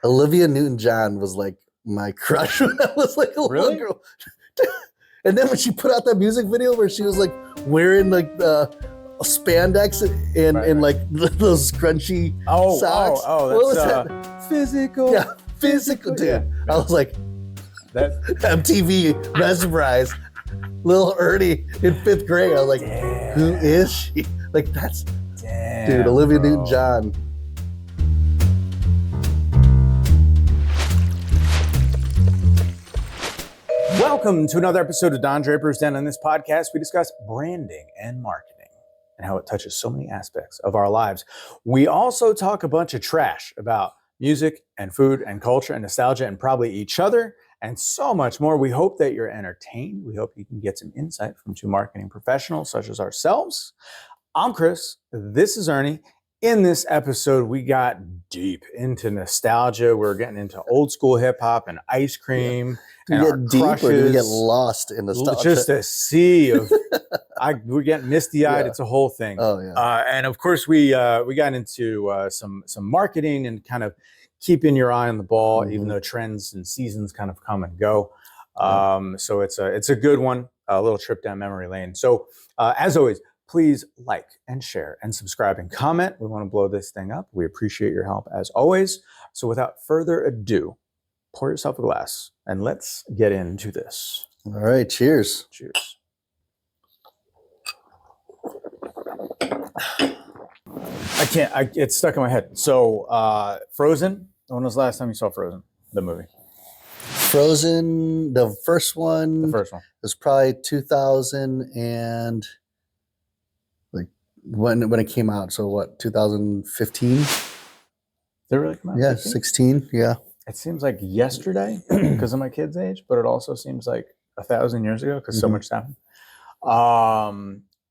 Olivia Newton-John was like my crush when I was like a little girl. And then when she put out that music video where she was like wearing like the spandex and like those scrunchy socks. What was that? Physical. Yeah, physical, dude. Yeah. I was like, that MTV mesmerized little Ernie in 5th grade. I was like, who is she? Like that's, dude, Olivia Newton-John. Welcome to another episode of Don Draper's Den. On this podcast, we discuss branding and marketing and how it touches so many aspects of our lives. We also talk a bunch of trash about music and food and culture and nostalgia and probably each other and so much more. We hope that you're entertained. We hope you can get some insight from two marketing professionals such as ourselves. I'm Chris. This is Ernie. In this episode, we got deep into nostalgia. We're getting into old school hip hop and ice cream. Do we get deep or do we get lost in nostalgia? Just a sea of, we're getting misty eyed. It's a whole thing. Oh yeah. And of course, we got into some marketing and kind of keeping your eye on the ball, even though trends and seasons kind of come and go. So it's a good one. A little trip down memory lane. So as always, please like and share and subscribe and comment. We want to blow this thing up. We appreciate your help as always. So without further ado, pour yourself a glass and let's get into this. All right. Cheers. Cheers. It's stuck in my head. So Frozen. When was the last time you saw Frozen, the movie? Frozen, the first one. The first one. Was probably 2000 and like when it came out. So what, 2015? Did it really come out? Yeah, 15? 16. Yeah. It seems like yesterday because of my kid's age, but it also seems like 1,000 years ago because so much happened.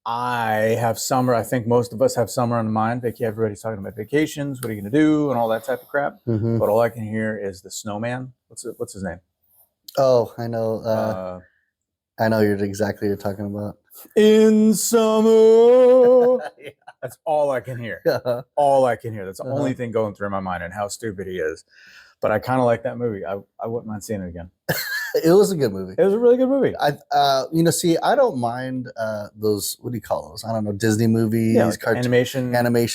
I have summer. I think most of us have summer on mind. Everybody's talking about vacations. What are you going to do? And all that type of crap. But all I can hear is the snowman. What's his name? Oh, I know. I know exactly what you're talking about. In summer. Yeah. That's all I can hear. All I can hear. That's the only thing going through my mind and how stupid he is. But I kind of like that movie. I wouldn't mind seeing it again. It was a good movie. It was a really good movie. I don't mind those, what do you call those? I don't know, Disney movies, like animation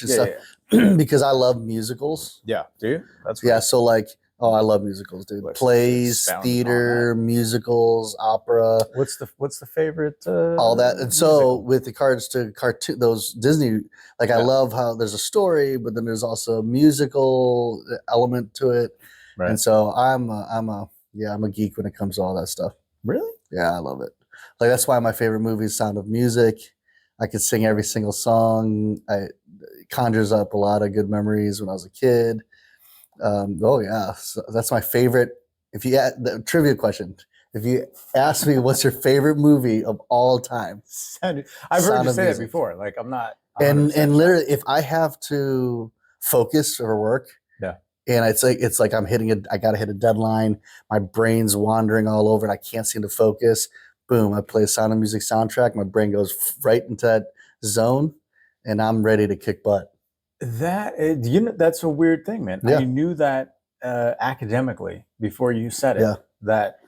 stuff, because I love musicals. Yeah, do you? That's right. Yeah, so like, I love musicals, dude. Plays, theater, musicals, opera. What's the favorite? All that. And so musical? With regards to cartoon, those Disney, like I love how there's a story, but then there's also a musical element to it. Right. And so I'm a geek when it comes to all that stuff. Really? Yeah, I love it. Like that's why my favorite movie is Sound of Music. I could sing every single song. It conjures up a lot of good memories when I was a kid. So that's my favorite. If you the trivia question, if you ask me what's your favorite movie of all time, I've heard you say that before. Like I'm not. And literally, if I have to focus or work, and it's like I gotta hit a deadline. My brain's wandering all over, and I can't seem to focus. Boom! I play a Sound of Music soundtrack. My brain goes right into that zone, and I'm ready to kick butt. That's a weird thing, man. Yeah. You knew that academically before you said it. Yeah. That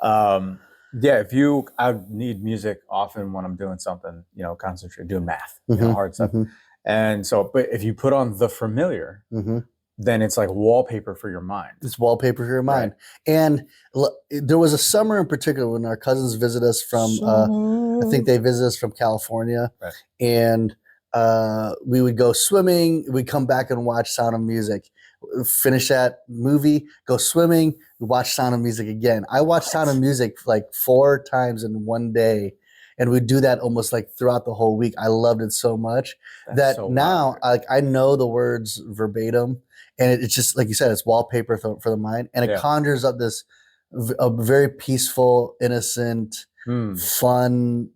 I need music often when I'm doing something, concentrate, doing math, hard stuff. And so, but if you put on The Familiar, then it's like wallpaper for your mind. It's wallpaper for your mind. Right. And there was a summer in particular when our cousins visit us from, I think they visit us from California, right. And we would go swimming. We'd come back and watch Sound of Music. Finish that movie, go swimming, watch Sound of Music again. I watched Sound of Music like 4 times in one day, and we'd do that almost like throughout the whole week. I loved it so much that now I know the words verbatim, and it's just like you said, it's wallpaper for the mind, and it conjures up this a very peaceful, innocent, fun,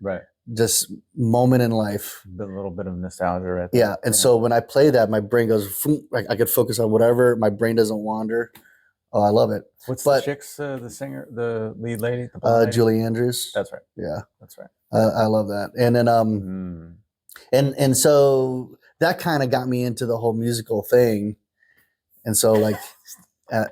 just moment in life. A little bit of nostalgia right there. Yeah. And so when I play that, my brain goes, I could focus on whatever. My brain doesn't wander. Oh, I love it. What's the chick's, the singer, the lead lady? The Julie Andrews. That's right. Yeah. That's right. I love that. And then, and so that kind of got me into the whole musical thing. And so like,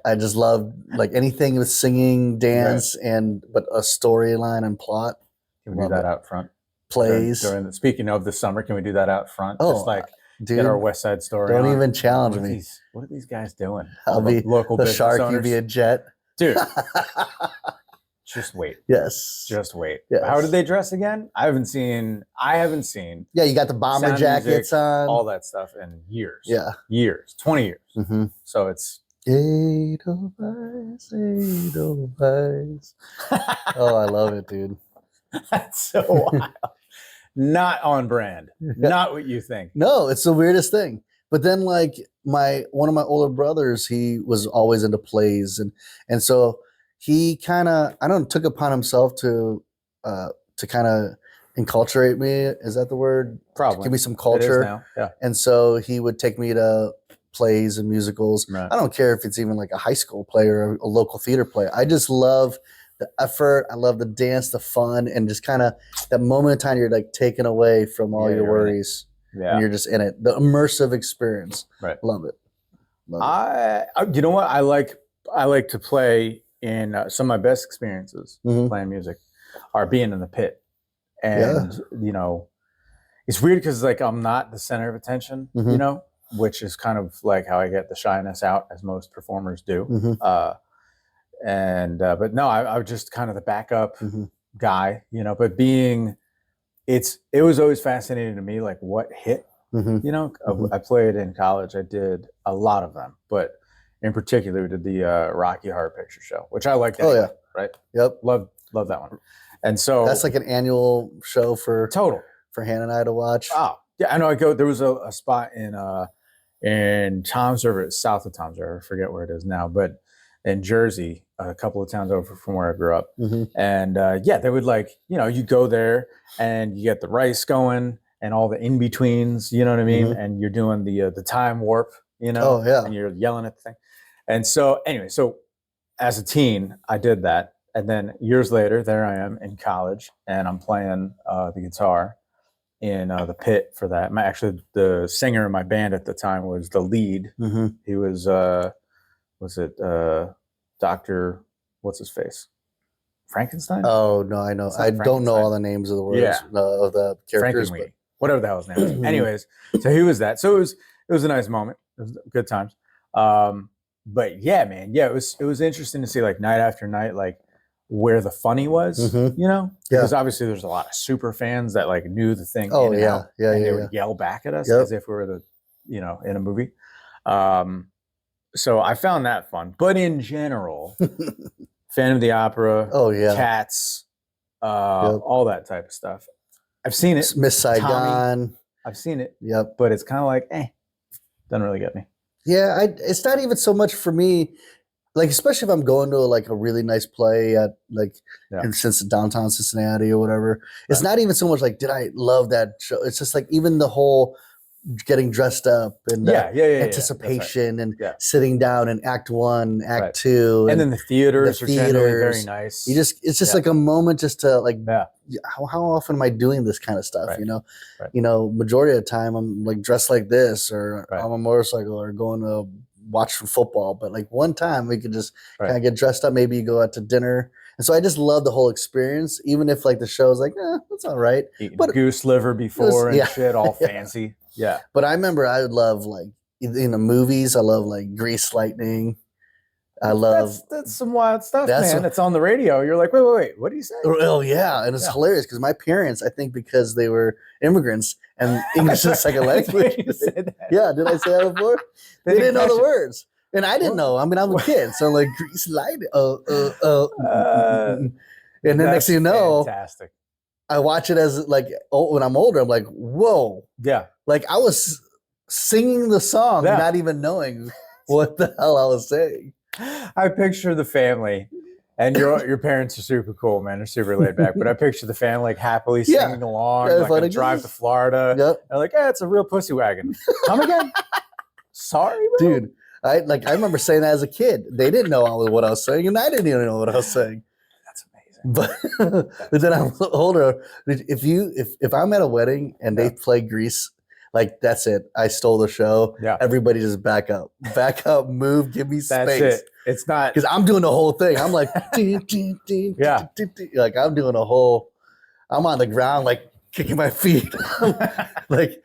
I just love like anything with singing, dance, but a storyline and plot. Can we do that out front? Plays. Speaking of the summer, can we do that out front? Oh, just like dude, get our West Side Story. Don't on. even challenge me. What are these guys doing? I'll be local the shark. Owners. You be a jet, dude. Just wait. Yes. Just wait. Yes. How did they dress again? I haven't seen. Yeah, you got the bomber jackets music, on. All that stuff in years. Yeah. Years. 20 years. Mm-hmm. So it's Edelweiss. Oh, I love it, dude. That's so wild. Not on brand. Not what you think. No, it's the weirdest thing. But then like one of my older brothers, he was always into plays and so he kind of took upon himself to kind of enculturate me. Is that the word? Probably. Give me some culture. It is now. Yeah. And so he would take me to plays and musicals. Right. I don't care if it's even like a high school play or a local theater play. I just love the effort. I love the dance, the fun, and just kind of that moment in time you're like taken away from all your worries. And you're just in it. The immersive experience. Right. Love it. You know what? I like to play in some of my best experiences playing music are being in the pit. And, you know, it's weird because like I'm not the center of attention, you know, which is kind of like how I get the shyness out as most performers do. But no, I was just kind of the backup guy, you know, but it was always fascinating to me, like what hit, you know, I played in college. I did a lot of them, but in particular, we did the Rocky Horror Picture Show, which I liked. Anyway, yeah. Right. Yep. Love that one. And so that's like an annual show for Hannah and I to watch. Oh yeah. I know there was a spot in Toms River, south of Toms River. I forget where it is now, but in Jersey, a couple of towns over from where I grew up. And they would like, you know, you go there and you get the rice going and all the in-betweens, you know what I mean? And you're doing the time warp, you know, and you're yelling at the thing. And so anyway, as a teen, I did that. And then years later, there I am in college and I'm playing the guitar in the pit for that. Actually, the singer in my band at the time was the lead. He was Dr. What's his face? Frankenstein? Oh, no, I know. I don't know all the names of the words of the characters. But whatever the hell his name is. Anyways, so he was that. So it was a nice moment. It was good times. But yeah, man. Yeah, it was interesting to see like night after night, like where the funny was, you know? Because obviously there's a lot of super fans that like knew the thing. Oh, yeah. And they would yell back at us as if we were in a movie. So I found that fun. But in general, Phantom of the Opera, Cats, all that type of stuff. I've seen it. Miss Saigon. Tommy, I've seen it. Yep. But it's kind of like, doesn't really get me. Yeah, it's not even so much for me. Like, especially if I'm going to like a really nice play at like in downtown Cincinnati or whatever. It's not even so much like, did I love that show? It's just like even the whole getting dressed up and anticipation and sitting down in act 1, act 2. And then the theaters are generally very nice. It's just like a moment just to like, how often am I doing this kind of stuff? You know, you know, majority of the time I'm like dressed like this or on a motorcycle or going to watch football. But like one time we could just kind of get dressed up. Maybe you go out to dinner. And so I just love the whole experience, even if like the show is like, that's all right. Eating goose liver before and shit, all fancy. Yeah. But I remember I would love like in the movies, I love like Grease Lightning. I love that's some wild stuff, man. It's on the radio. You're like, wait, what do you say? Oh yeah. And it's hilarious because my parents, I think because they were immigrants and English is a second language. Yeah, did I say that before? They didn't know the words. And I didn't know. I mean, I'm a kid. So I'm like Grease Lightning. And then next thing you know, fantastic. I watch it as like when I'm older, I'm like, whoa. Yeah. Like I was singing the song, not even knowing what the hell I was saying. I picture the family, and your parents are super cool, man. They're super laid back. But I picture the family like happily singing along, like a drive to Florida. They're like, it's a real pussy wagon. Come again? Sorry, bro. Dude. I remember saying that as a kid. They didn't know what I was saying, and I didn't even know what I was saying. But then I'm older. If I'm at a wedding and they play Grease, like that's it. I stole the show. Yeah. Everybody just back up, move, give me space. That's it. It's not because I'm doing the whole thing. I'm like, Yeah. like I'm doing a whole. I'm on the ground, like kicking my feet, like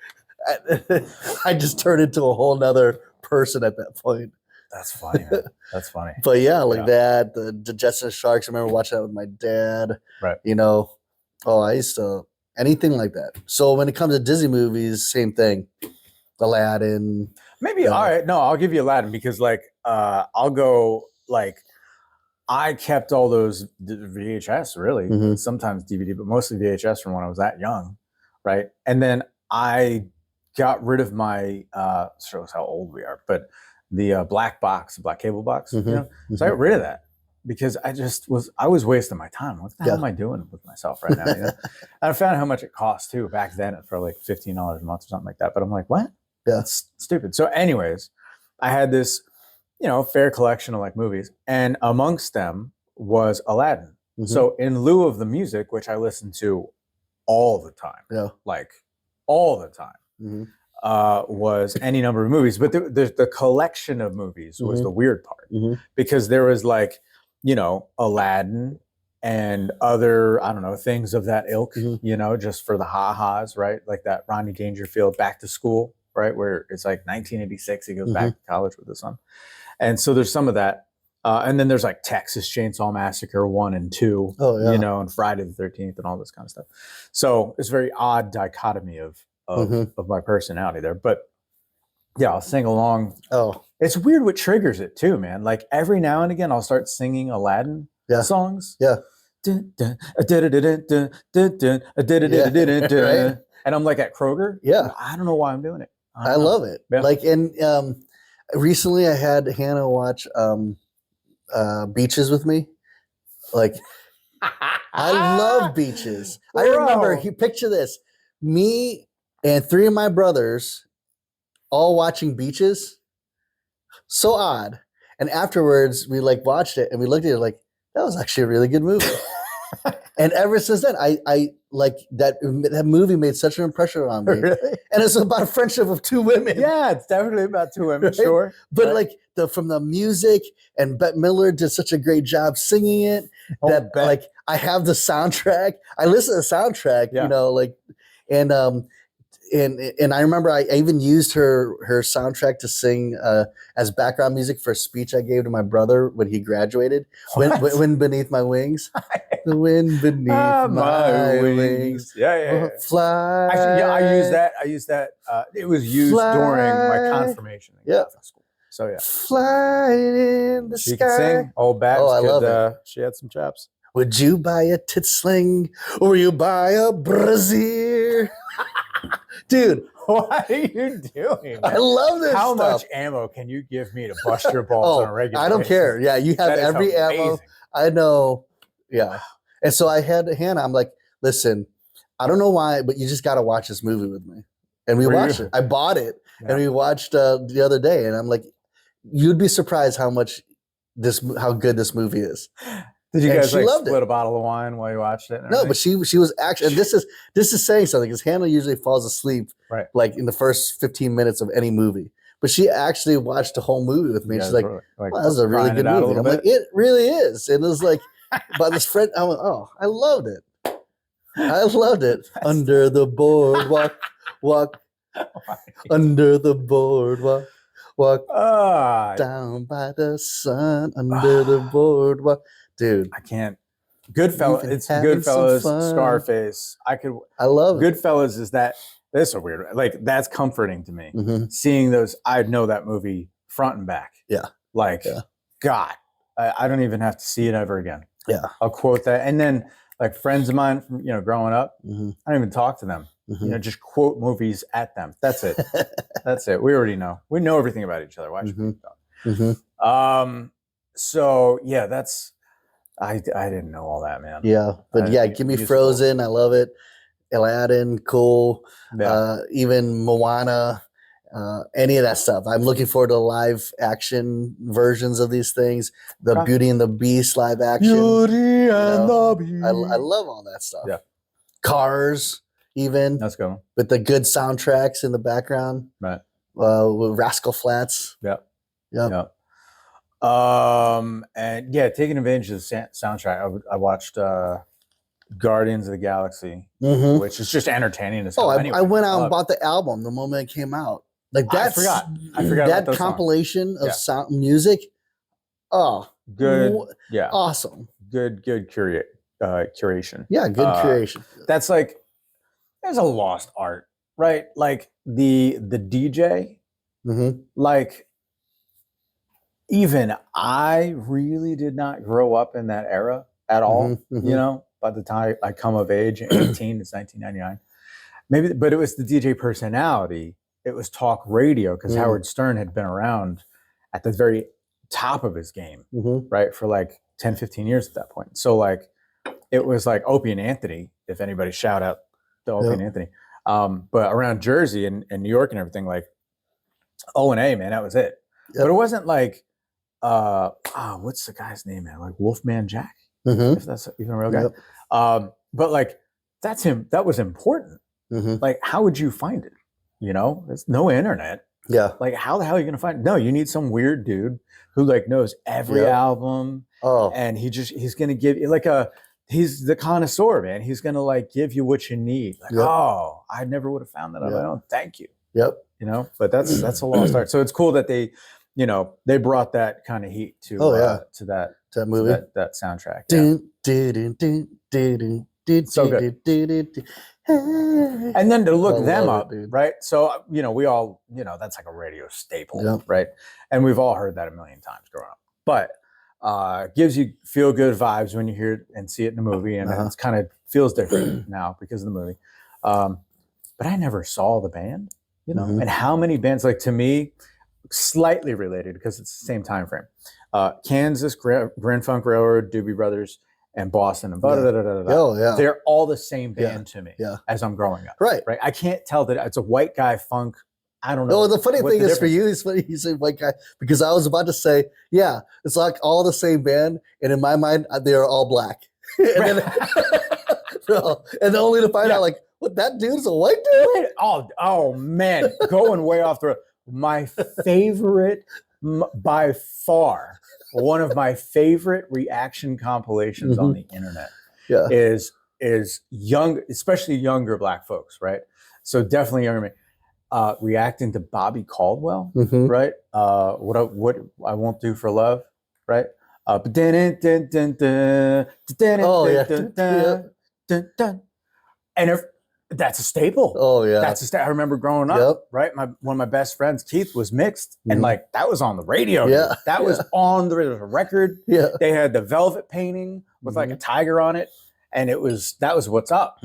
I just turned into a whole nother person at that point. That's funny, man. That's funny. But yeah, like that, the Jets and the Sharks. I remember watching that with my dad. Right. You know, I used to anything like that. So when it comes to Disney movies, same thing. Aladdin. Maybe all right. No, I'll give you Aladdin because like I'll go like I kept all those VHS really, sometimes DVD, but mostly VHS from when I was that young, right? And then I got rid of my shows how old we are, but the black cable box, you know. So I got rid of that because I was wasting my time. What the hell am I doing with myself right now? You know? And I found how much it cost too back then for like $15 a month or something like that. But I'm like, what? Yeah, that's stupid. So, anyways, I had this, fair collection of like movies, and amongst them was Aladdin. So, in lieu of the music, which I listened to all the time, like all the time, was any number of movies. But the collection of movies was the weird part because there was like, Aladdin and other, I don't know, things of that ilk, just for the ha-has, right? Like that Rodney Dangerfield Back to School, right? Where it's like 1986, he goes back to college with his son. And so there's some of that. And then there's like Texas Chainsaw Massacre 1 and 2, and Friday the 13th and all this kind of stuff. So it's a very odd dichotomy of my personality there. But yeah, I'll sing along. Oh, it's weird what triggers it too, man. Like every now and again, I'll start singing Aladdin songs. Yeah. And I'm like at Kroger. Yeah. I don't know why I'm doing it. I love it. Yeah. Like, and recently I had Hannah watch Beaches with me. Like, I love Beaches. I remember, picture this, me and 3 of my brothers all watching Beaches. So odd. And afterwards, we like watched it and we looked at it like, that was actually a really good movie. And ever since then, I like that movie made such an impression on me. Really? And it's about a friendship of 2 women. Yeah, it's definitely about 2 women, right? Sure. But like from the music, and Bette Midler did such a great job singing it like I have the soundtrack. I listen to the soundtrack, and I remember I even used her soundtrack to sing as background music for a speech I gave to my brother when he graduated. Wind Beneath My Wings. The wind beneath my wings. Yeah. Fly. Actually, yeah, I used that. It was used during my confirmation in Catholic school. So yeah. Fly in the sky. She could sing. Old Babs I love it. She had some chops. Would you buy a tit sling or will you buy a brazier? Dude, what are you doing? I love this How stuff. much ammo can you give me to bust your balls on a regular I don't basis? care. Yeah, you have every amazing. ammo. I know. Yeah. And so I had Hannah, I'm like, listen, I don't know why, but you just got to watch this movie with me. And we watched it. I bought it and we watched the other day. And I'm like, you'd be surprised how good this movie is. Did you guys like split a bottle of wine while you watched it? No, but she was actually, and this is saying something because Hannah usually falls asleep like in the first 15 minutes of any movie. But she actually watched the whole movie with me. And she's like, well, that was a really good movie. I'm like, it really is. And it was like, by this friend, I went, oh, I loved it. I loved it. Under the boardwalk, walk. Under the boardwalk, walk. Down by the sun, under the boardwalk. Dude, I can't. Goodfellas. It's Goodfellas. Scarface. I love it. Goodfellas is that. That's a weird. Like that's comforting to me. Seeing those, I know that movie front and back. Yeah. Like, God, I don't even have to see it ever again. Yeah. I'll quote that, and then like friends of mine from growing up, I don't even talk to them. Just quote movies at them. That's it. That's it. We already know. We know everything about each other. Why should we talk? So yeah, that's. I didn't know all that, man. Yeah, but give me Frozen. I love it. Aladdin, cool. Yeah. Even Moana, any of that stuff. I'm looking forward to live action versions of these things. The Beauty and the Beast live action. Beauty and the Beast. I love all that stuff. Yeah. Cars. even. Let's go. With the good soundtracks in the background. Right. With Rascal Flatts. Yep. Yep. And yeah, taking advantage of the soundtrack, I watched Guardians of the Galaxy, which is just entertaining as hell. I went out and bought the album the moment it came out. Like that's I forgot that about compilation of sound music. Oh, good. Yeah. Awesome. Good curation. Yeah, good curation. That's like, there's a lost art, right? Like the DJ, like even I really did not grow up in that era at all, you know, by the time I come of age, 18, it's 1999. Maybe, but it was the DJ personality. It was talk radio because Howard Stern had been around at the very top of his game, right? For like 10, 15 years at that point. So like, it was like Opie and Anthony, if anybody shout out to Opie and Anthony. But around Jersey and New York and everything, like O&A, man, that was it. But it wasn't like, what's the guy's name, man? Like Wolfman Jack, if that's even a real guy. But like, that's him. That was important. Like, how would you find it? You know, there's no internet. Yeah. Like, how the hell are you going to find it? No, you need some weird dude who like knows every album. And he's going to give you like he's the connoisseur, man. He's going to like give you what you need. Like, I never would have found that on my own. Thank you. Yep. You know, but that's a lost art. So it's cool that they, you know, they brought that kind of heat to that movie, that soundtrack. So good. And then to look them up, right? So, you know, we all, you know, that's like a radio staple, right? And we've all heard that a million times growing up. But gives you feel good vibes when you hear it and see it in the movie, and it's kind of feels different now because of the movie. But I never saw the band, you know, and how many bands, like to me, slightly related because it's the same time frame. Kansas, Grand Funk Railroad, Doobie Brothers, and Boston, and they're all the same band to me as I'm growing up. Right. I can't tell that it's a white guy funk. I don't know. No, the funny thing is for you, it's funny you say white guy, because I was about to say, it's like all the same band, and in my mind, they are all black. And then, and only to find out, like, what, that dude's a white dude? Oh man, going way off the road. My favorite, by far, one of my favorite reaction compilations on the internet is young, especially younger black folks, right? So definitely younger men, reacting to Bobby Caldwell, right? What I won't do for love, right? And that's a staple. Oh yeah, that's a staple. I remember growing up, right? One of my best friends, Keith, was mixed, and like that was on the radio. Yeah, that was on the record. Yeah, they had the velvet painting with like a tiger on it, and that was what's up.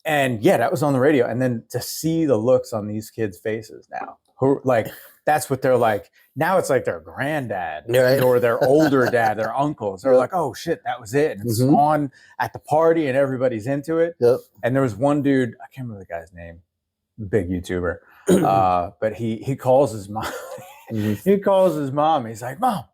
And yeah, that was on the radio. And then to see the looks on these kids' faces now, who like that's what they're like. Now it's like their granddad or their older dad, their uncles. They're like, oh shit, that was it. And it's on at the party and everybody's into it. And there was one dude, I can't remember the guy's name, big YouTuber, but he calls his mom. He calls his mom. He's like, Mom,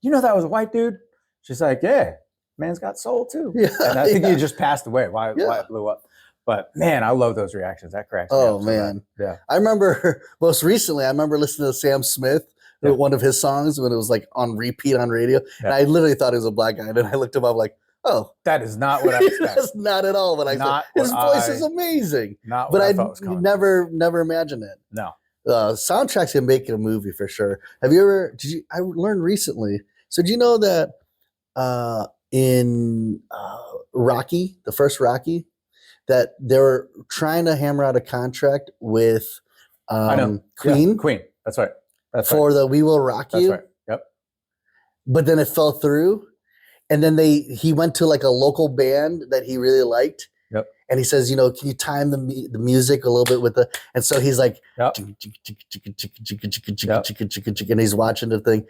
you know that was a white dude? She's like, yeah, man's got soul too. And I think he just passed away. Why it blew up. But man, I love those reactions. That cracks me up. Oh man. Yeah. I remember most recently, listening to Sam Smith, one of his songs when it was like on repeat on radio. And I literally thought he was a black guy. And then I looked him up like, oh. That is not what I expected. That's not at all what I thought. His voice is amazing. Not what I thought was coming. Never imagined it. No. Soundtracks can make a movie for sure. I learned recently. So do you know that in Rocky, the first Rocky, that they were trying to hammer out a contract with Queen. Yeah, Queen. That's right. For the We Will Rock You. That's right. Yep. But then it fell through. And then he went to like a local band that he really liked. Yep. And he says, can you time the music a little bit with the, and so he's like, and he's watching the thing,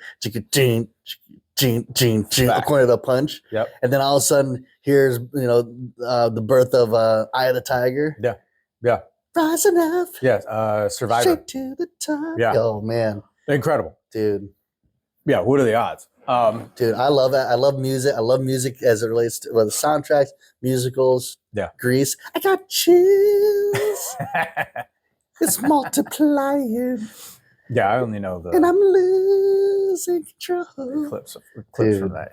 according to the punch. Yep. And then all of a sudden, here's the birth of Eye of the Tiger. Yeah. Yeah. Rising up. Yes. Survivor. Straight to the top. Yeah. Oh man. Incredible. Dude. Yeah. What are the odds? Dude, I love that. I love music. I love music as it relates to the soundtracks, musicals. Yeah. Grease. I got chills. It's multiplying. Yeah, I only know the and I'm losing control. clips Dude, from that.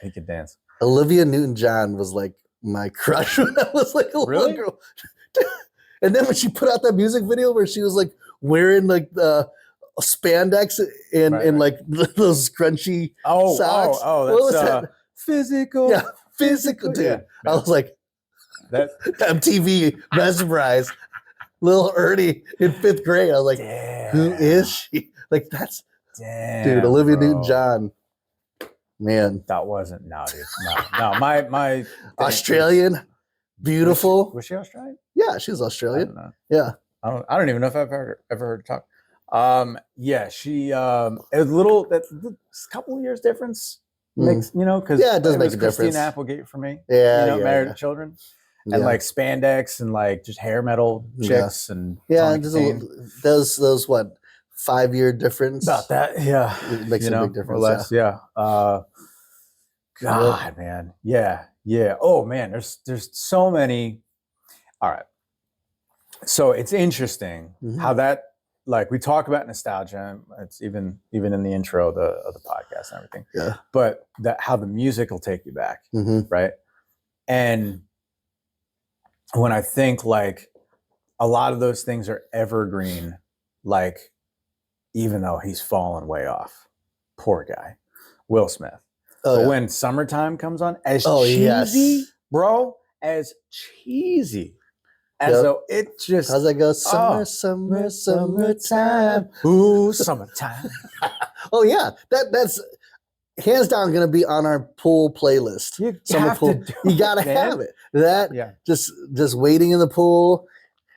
He could dance. Olivia Newton-John was like my crush when I was like a little girl. And then when she put out that music video where she was like wearing like the spandex and like those scrunchy socks. What was that? Physical. Yeah, physical, dude. Yeah, I was like, that MTV mesmerized. Little Ernie in 5th grade. I was like, who is she? Like, that's dude, Olivia Newton-John. Man. That wasn't dude. No. My Australian, beautiful. Was she Australian? Yeah, she's Australian. I don't know. Yeah. I don't even know if I've ever heard her talk. Yeah, she a little that couple of years difference makes because it does make a difference. Christina Applegate for me. Yeah, Married with children. And like spandex and like just hair metal chicks and those what 5-year difference about that it makes a big difference or less God man oh man there's so many. All right, so it's interesting how that like we talk about nostalgia. It's even in the intro of the podcast and everything. But that how the music will take you back, right? And when I think like a lot of those things are evergreen, like even though he's fallen way off, poor guy, Will Smith. But when Summertime comes on, as cheesy, bro, as cheesy as though it just how's that go? Summertime. Ooh, summertime. Oh yeah, that's hands down going to be on our pool playlist. You gotta have it. That just waiting in the pool,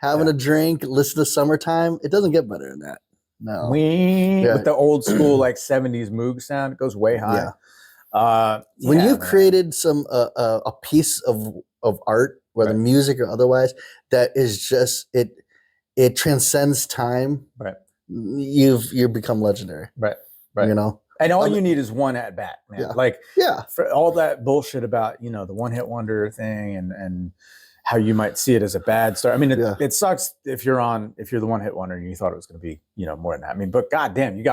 having a drink, listen to Summertime. It doesn't get better than that. No. With the old school like 70s Moog sound, it goes way high. When you created some a piece of art, whether music or otherwise, that is just it transcends time. Right. You've become legendary. Right. You know. And all you need is one at bat, man. For all that bullshit about, the one hit wonder thing and how you might see it as a bad start. I mean, it sucks if you're the one hit wonder and you thought it was going to be, more than that. I mean, but goddamn, you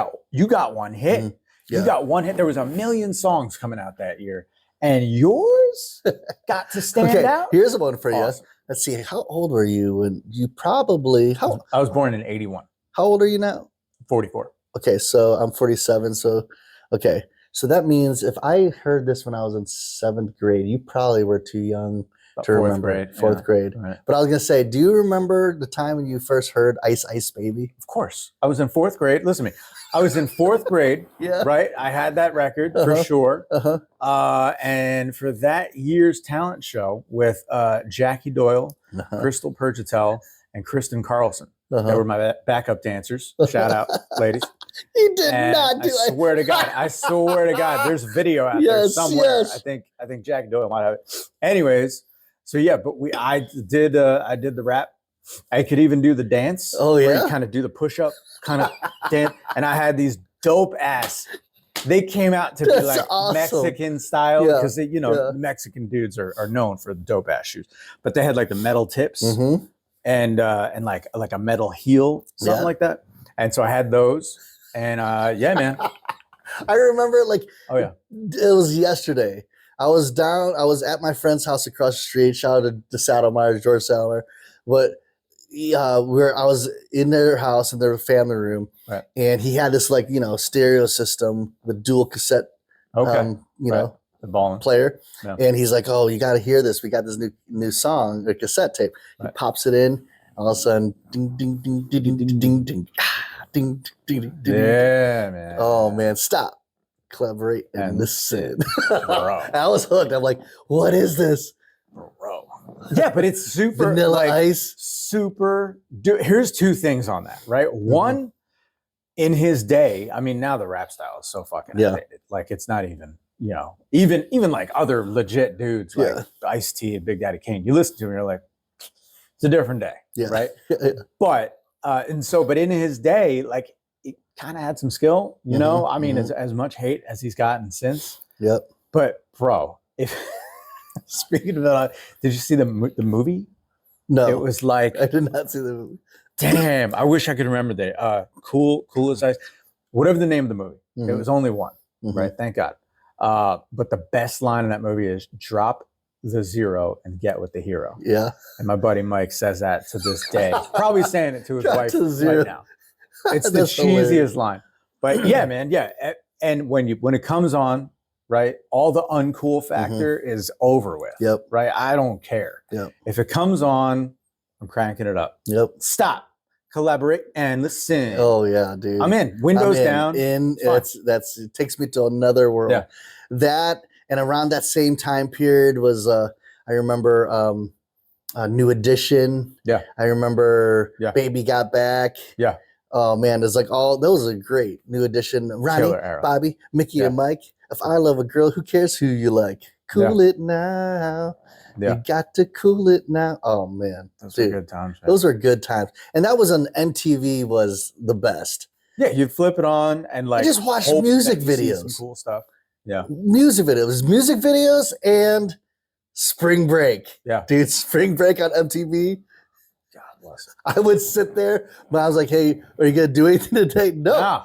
got one hit. Mm-hmm. Yeah. You got one hit. There was 1 million songs coming out that year, and yours got to stand out. Here's one for you. Let's see. How old were you when you probably? I was born in 81. How old are you now? 44. Okay, so I'm 47. So that means if I heard this when I was in 7th grade, you probably were too young to remember. Fourth grade. Right. But I was gonna say, do you remember the time when you first heard Ice Ice Baby? Of course. I was in 4th grade. Listen to me. I was in 4th grade. Right. I had that record for sure. And for that year's talent show with Jackie Doyle, Crystal Purgitel, and Kristen Carlson. They were my backup dancers. Shout out, ladies. You did not do it. I swear to God, there's video out there somewhere. Yes. I think Jackie Doyle might have it. Anyways, so but I did the rap. I could even do the dance. Oh yeah, where you kind of do the push up kind of dance, and I had these dope ass. They came out to be like awesome. Mexican style because Mexican dudes are known for the dope ass shoes, but they had like the metal tips. And like a metal heel, something like that. And so I had those, and man. I remember it was yesterday. I was at my friend's house across the street. Shout out to Saddlemeyer, George Saddlemeyer. But I was in their house in their family room, and he had this stereo system with dual cassette, the ball player, and he's like, "Oh, you got to hear this. We got this new song, a cassette tape." He pops it in. All of a sudden, ding, ding, ding, ding, ding, ding, ding, ding, ding, ding, ding. Yeah, man. Oh man, stop, collaborate, and listen. Bro. I was hooked. I'm like, what is this, bro? Yeah, but it's super Vanilla Ice. Super. Here's 2 things on that, right? One, in his day, I mean, now the rap style is so fucking outdated. Like, it's not even. Even like other legit dudes like Ice-T and Big Daddy Kane, you listen to him, you're like, it's a different day, right? But but in his day, like kind of had some skill, you know. I mean, as much hate as he's gotten since. Yep. But bro, if speaking of that, did you see the movie? No, it was like I did not see the movie. Damn, I wish I could remember that. Cool as ice. Whatever the name of the movie, it was only one, right? Thank God. But the best line in that movie is "Drop the zero and get with the hero." Yeah. And my buddy Mike says that to this day. Probably saying it to his Drop wife to right now. It's the cheesiest hilarious line. But yeah, man, yeah. And when it comes on, right, all the uncool factor is over with. Yep. Right? I don't care. Yep. If it comes on, I'm cranking it up. Yep. Stop. Collaborate and listen. Oh yeah, dude. I'm in. Windows down. It takes me to another world. Yeah. That and around that same time period was I remember New Edition. Yeah. I remember Yeah. Baby Got Back. Yeah. Oh man, it's like all those are great. New Edition. Ronnie, Bobby, Mickey, and Mike. If I love a girl, who cares who you like? Cool it now. Yeah. You got to cool it now. Oh man, those were good times. Man. Those were good times, and that was on MTV was the best. Yeah, you'd flip it on and like just watch music videos, some cool stuff. Yeah, music videos, and Spring Break. Yeah, dude, Spring Break on MTV. God bless it. I would sit there, but I was like, "Hey, are you gonna do anything today?" No,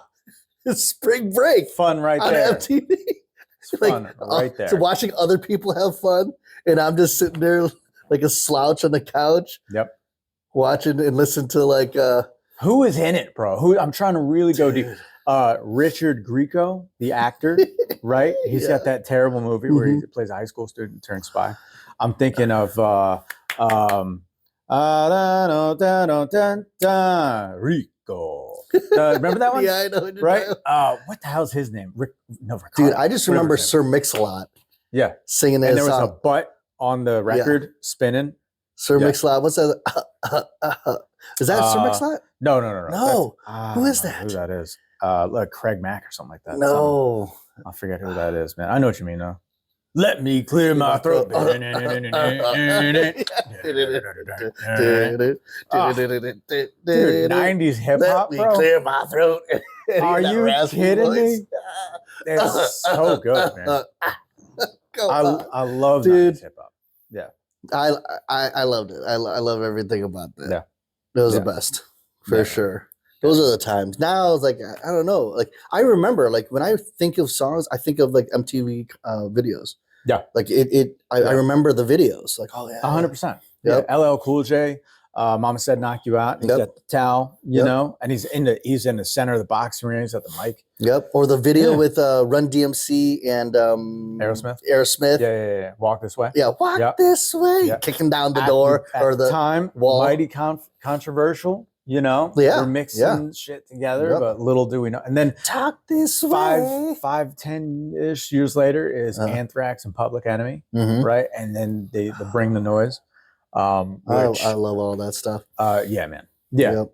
it's Spring Break. Fun right on there. MTV. It's fun right there. So watching other people have fun, and I'm just sitting there like a slouch on the couch. Yep. Watching and listen to like who is in it, bro? I'm trying to really go deep. Richard Grieco, the actor, right? He's got that terrible movie where he plays a high school student and turns spy. I'm thinking of Rico. Remember that one? Yeah, I know. Right? What the hell's his name? Ricardo. Dude, I just remember Sir Mix-a-Lot. Yeah. Singing that and there song. was a butt on the record spinning. Sir Mix-a-Lot. What's that? Is that Sir Mix-a-Lot? No. No. Who is that? Who that is? Like Craig Mack or something like that. No. I forget who that is, man. I know what you mean, though. Let me clear my throat. Dude, 90s hip hop, bro. Let me clear my throat. Are you kidding me? It's so good, man. I love 90s hip hop. Yeah. I loved it. I love everything about that. Yeah. It was the best. For sure. Those are the times. Now it's like I don't know. Like I remember, like when I think of songs, I think of like MTV videos. Yeah, like I remember the videos. Like 100%. Yeah, LL Cool J. Mama Said Knock You Out. He's got the towel, you know, and he's in the center of the boxing ring. He's at the mic. Yep. Or the video with Run DMC and Aerosmith. Yeah. Walk This Way. Yeah, Walk This Way. Yeah. Kicking down the door or the time wall. Mighty controversial. You know, we're mixing shit together, but little do we know. And then Talk This Way. 10-ish years later is Anthrax and Public Enemy, right? And then they Bring the Noise. I love all that stuff. Yeah, man. Yeah.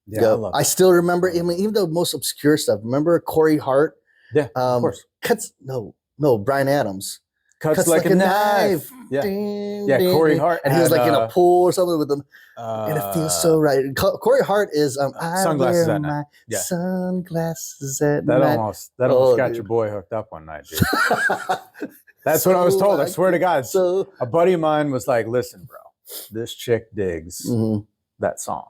Yeah. I love I still remember, I mean, even the most obscure stuff. Remember Corey Hart? Yeah, of course. Brian Adams. Cuts like a knife. Yeah. Corey Hart. And he was like in a pool or something with them. And it feels so right. Corey Hart is Sunglasses at Night. Sunglasses at night. That almost got your boy hooked up one night, dude. That's what I was told. I swear to God. So a buddy of mine was like, listen, bro, this chick digs that song.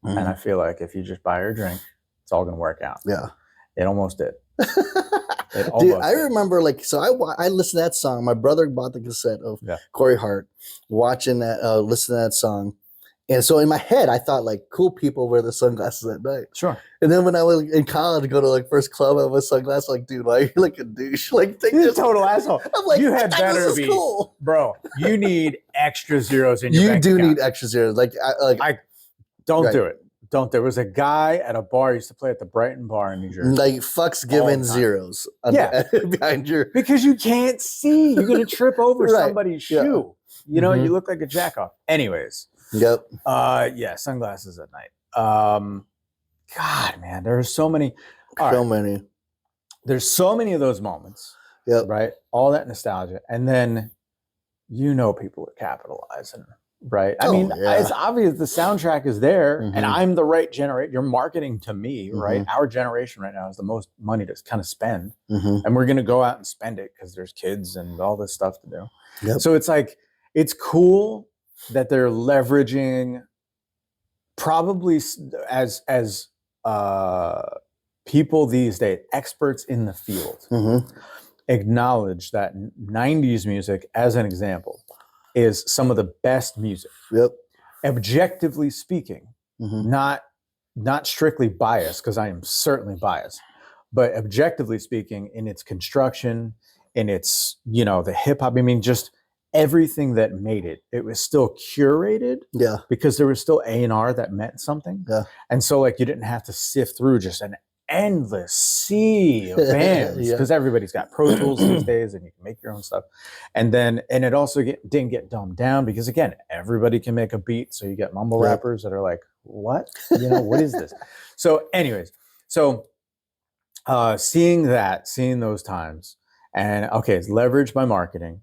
And I feel like if you just buy her a drink, it's all going to work out. Yeah. It almost did. Dude, I remember I listened to that song. My brother bought the cassette of Corey Hart, watching that, listening to that song. And so in my head, I thought like cool people wear the sunglasses at night. Sure. And then when I was in college, go to like first club, I was sunglasses. Like, dude, why are you like a douche? Like, you're a total asshole. I'm like, you had better be, cool. Bro. You need extra zeros in your bank account. You need extra zeros. Don't do it. There was a guy at a bar used to play at the Brighton bar in New Jersey. Like fucks giving zeros. Behind your because you can't see. You're gonna trip over somebody's shoe. You know, you look like a jack off. Anyways. Yep. Sunglasses at night. God, man, there are so many. Many. There's so many of those moments. Yep. Right. All that nostalgia, and then, people are capitalizing right? I mean, it's obvious the soundtrack is there, Mm-hmm. and I'm the right generation. You're marketing to me, Mm-hmm. right? Our generation right now has the most money to kind of spend, mm-hmm. and we're going to go out and spend it because there's kids and all this stuff to do. Yep. So it's like, it's cool that they're leveraging, probably as people these days, experts in the field, Mm-hmm. acknowledge that 90s music, as an example, is some of the best music. Yep. Objectively speaking, mm-hmm. not strictly biased, because I am certainly biased, but objectively speaking, in its construction, in its, the hip hop, I mean, just everything that made it, it was still curated. Yeah. Because there was still A&R that meant something. Yeah. And so like you didn't have to sift through just an endless sea of bands, because everybody's got Pro Tools these days and you can make your own stuff. And it also didn't get dumbed down, because again, everybody can make a beat. So you get mumble rappers that are like, what? What is this? So anyways, seeing those times, and okay, it's leveraged by marketing,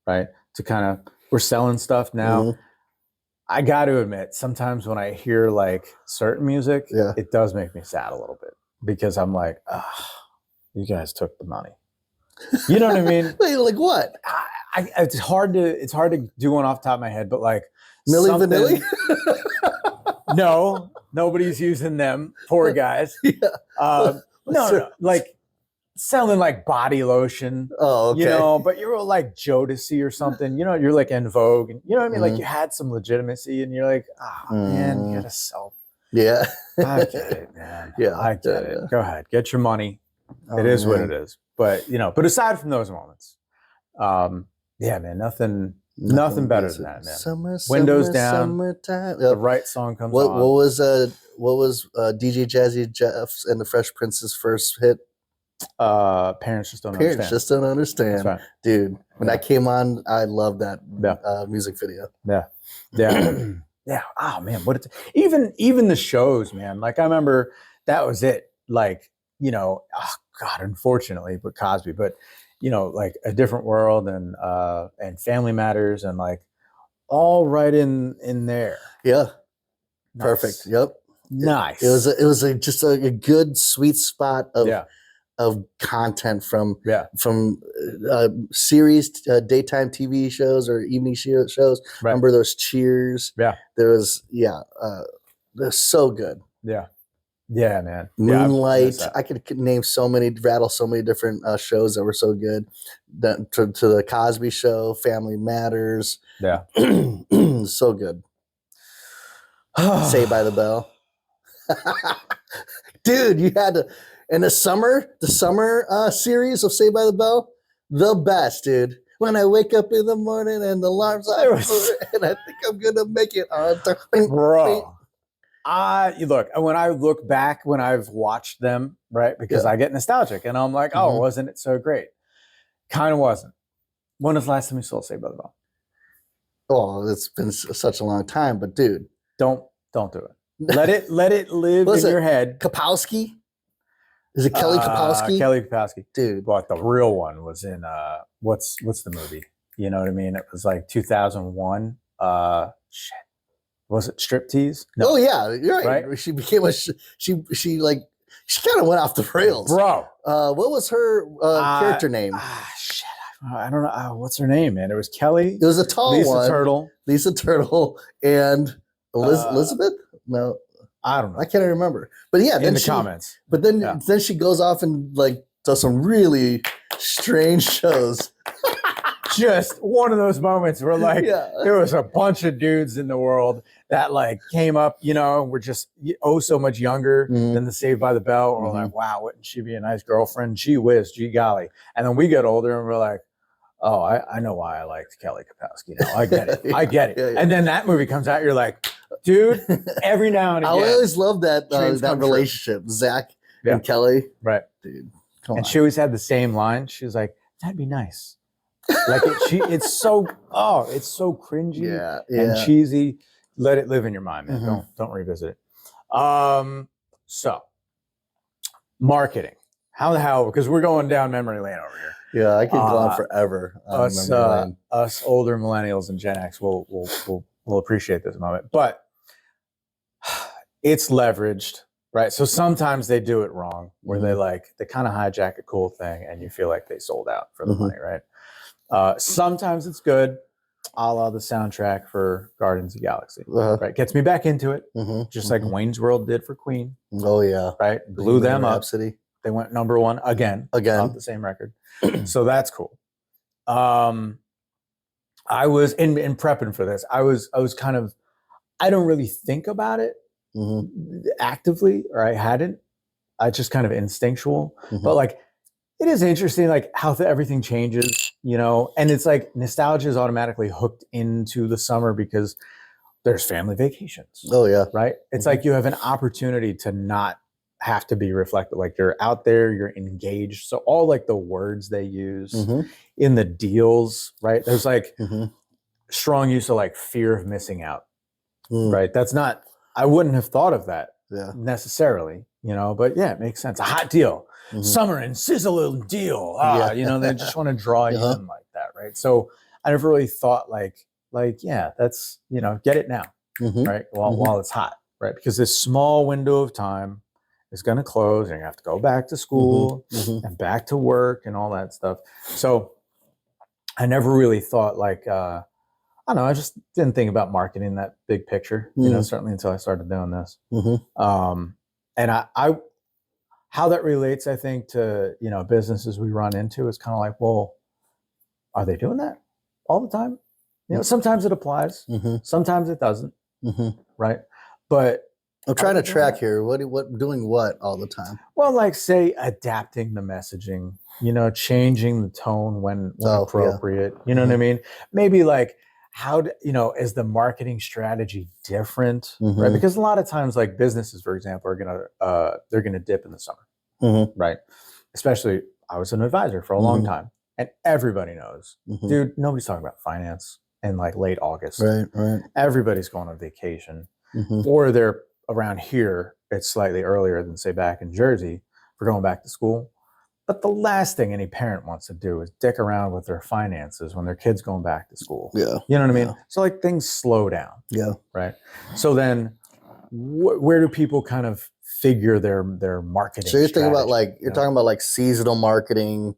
right? To kind of, we're selling stuff now. Mm-hmm. I got to admit, sometimes when I hear like certain music, it does make me sad a little bit, because I'm like, you guys took the money. You know what I mean? Wait, like what? It's hard to do one off the top of my head, but like Milli Vanilli? No, nobody's using them. Poor guys. No, like selling like body lotion. Oh, okay. But you're like Jodeci or something. You're like En Vogue, and you know what I mean. Like you had some legitimacy, and you're like, man, you gotta sell. Yeah, I get it, man. Yeah, I get it. Go ahead, get your money. It is what it is. But but aside from those moments, man, nothing better than that, man. Windows down, summertime. The right song comes on. What was DJ Jazzy Jeff's and the Fresh Prince's first hit? Parents Just Don't Understand. Parents Just Don't Understand. Right. Dude, when that came on, I loved that music video. Yeah. Yeah. Oh man, even the shows, man. Like I remember that was it. Like, unfortunately, but Cosby, but like A Different World and Family Matters, and like all right in there. Yeah. Nice. Perfect. Yep. Nice. It was just a good sweet spot of content from series, daytime TV shows or evening shows. Right. Remember those Cheers? Yeah. There was they're so good. Yeah. Yeah, man. Moonlight. I could rattle so many different shows that were so good. To the Cosby Show, Family Matters. Yeah. So good. Saved by the Bell. Dude, you had to. And the summer series of Saved by the Bell, the best, dude. When I wake up in the morning and the alarm's on, and I think I'm gonna make it on time. Bro. Look, when I look back, when I've watched them, right, because I get nostalgic and I'm like, wasn't it so great? Kind of wasn't. When was the last time you saw Saved by the Bell? Oh, it's been such a long time, but dude. Don't do it. Let it live in your head. Kapowski? Is it Kelly Kapowski? Kelly Kapowski. Dude. But the real one was in, what's the movie? You know what I mean? It was like 2001. Shit. Was it Striptease? No. Oh yeah, you're right. She became she kind of went off the rails, bro. What was her character name? Shit, I don't know. What's her name, man? It was Kelly. It was a tall one. Lisa Turtle and Elizabeth. No, I don't know. I can't remember. But yeah, in the comments. But then she goes off and like does some really strange shows. Just one of those moments where like there was a bunch of dudes in the world that like came up, were just so much younger than the Saved by the Bell. Or like, wow, wouldn't she be a nice girlfriend? Gee whiz, gee golly. And then we get older and we're like, oh, I know why I liked Kelly Kapowski now. I get it. I get it. Yeah. And then that movie comes out, you're like, dude, every now and again. I always loved that relationship, Zach and Kelly. Right. Dude, come on. She always had the same line. She was like, that'd be nice. Like it's so cringy and cheesy. Let it live in your mind, man. Don't revisit it. So marketing. How the hell? Because we're going down memory lane over here. Yeah, I could go on forever. Us older millennials and Gen X will will appreciate this moment, but it's leveraged, right? So sometimes they do it wrong, where they kind of hijack a cool thing, and you feel like they sold out for the money, right? Sometimes it's good, a la the soundtrack for Guardians of the Galaxy, right? Gets me back into it, just like Wayne's World did for Queen. Oh yeah, right? Blew them up. Rhapsody. They went #1 again off the same record, so that's cool. I was in prepping for this. I was kind of, I don't really think about it actively, or I hadn't. I just kind of instinctual, but like it is interesting, like how everything changes, and it's like nostalgia is automatically hooked into the summer because there's family vacations. Oh yeah, right. It's like you have an opportunity to not have to be reflected. Like you're out there, you're engaged. So all like the words they use in the deals, right? There's like strong use of like fear of missing out, right? That's not, I wouldn't have thought of that necessarily, but yeah, it makes sense. A hot deal, summer and sizzle deal. They just want to draw you in like that, right? So I never really thought like, yeah, that's, get it now, right? While it's hot, right? Because this small window of time is going to close and you have to go back to school and back to work and all that stuff. So I never really thought like, I don't know, I just didn't think about marketing that big picture, certainly until I started doing this. And I how that relates, I think, to, businesses we run into is kind of like, well, are they doing that all the time? Sometimes it applies, sometimes it doesn't, right? But I'm trying to track here. What doing what all the time? Well, like say adapting the messaging, changing the tone when appropriate. You know what I mean? Maybe like how is the marketing strategy different, right? Because a lot of times, like businesses, for example, are they're gonna dip in the summer, right? Especially, I was an advisor for a long time, and everybody knows, dude, nobody's talking about finance in like late August. Right. Everybody's going on vacation, or they're around here. It's slightly earlier than say back in Jersey for going back to school. But the last thing any parent wants to do is dick around with their finances when their kid's going back to school. Yeah. You know what I mean? So like things slow down. Yeah. Right. So then where do people kind of figure their marketing? So you're thinking about like, you're talking about like seasonal marketing,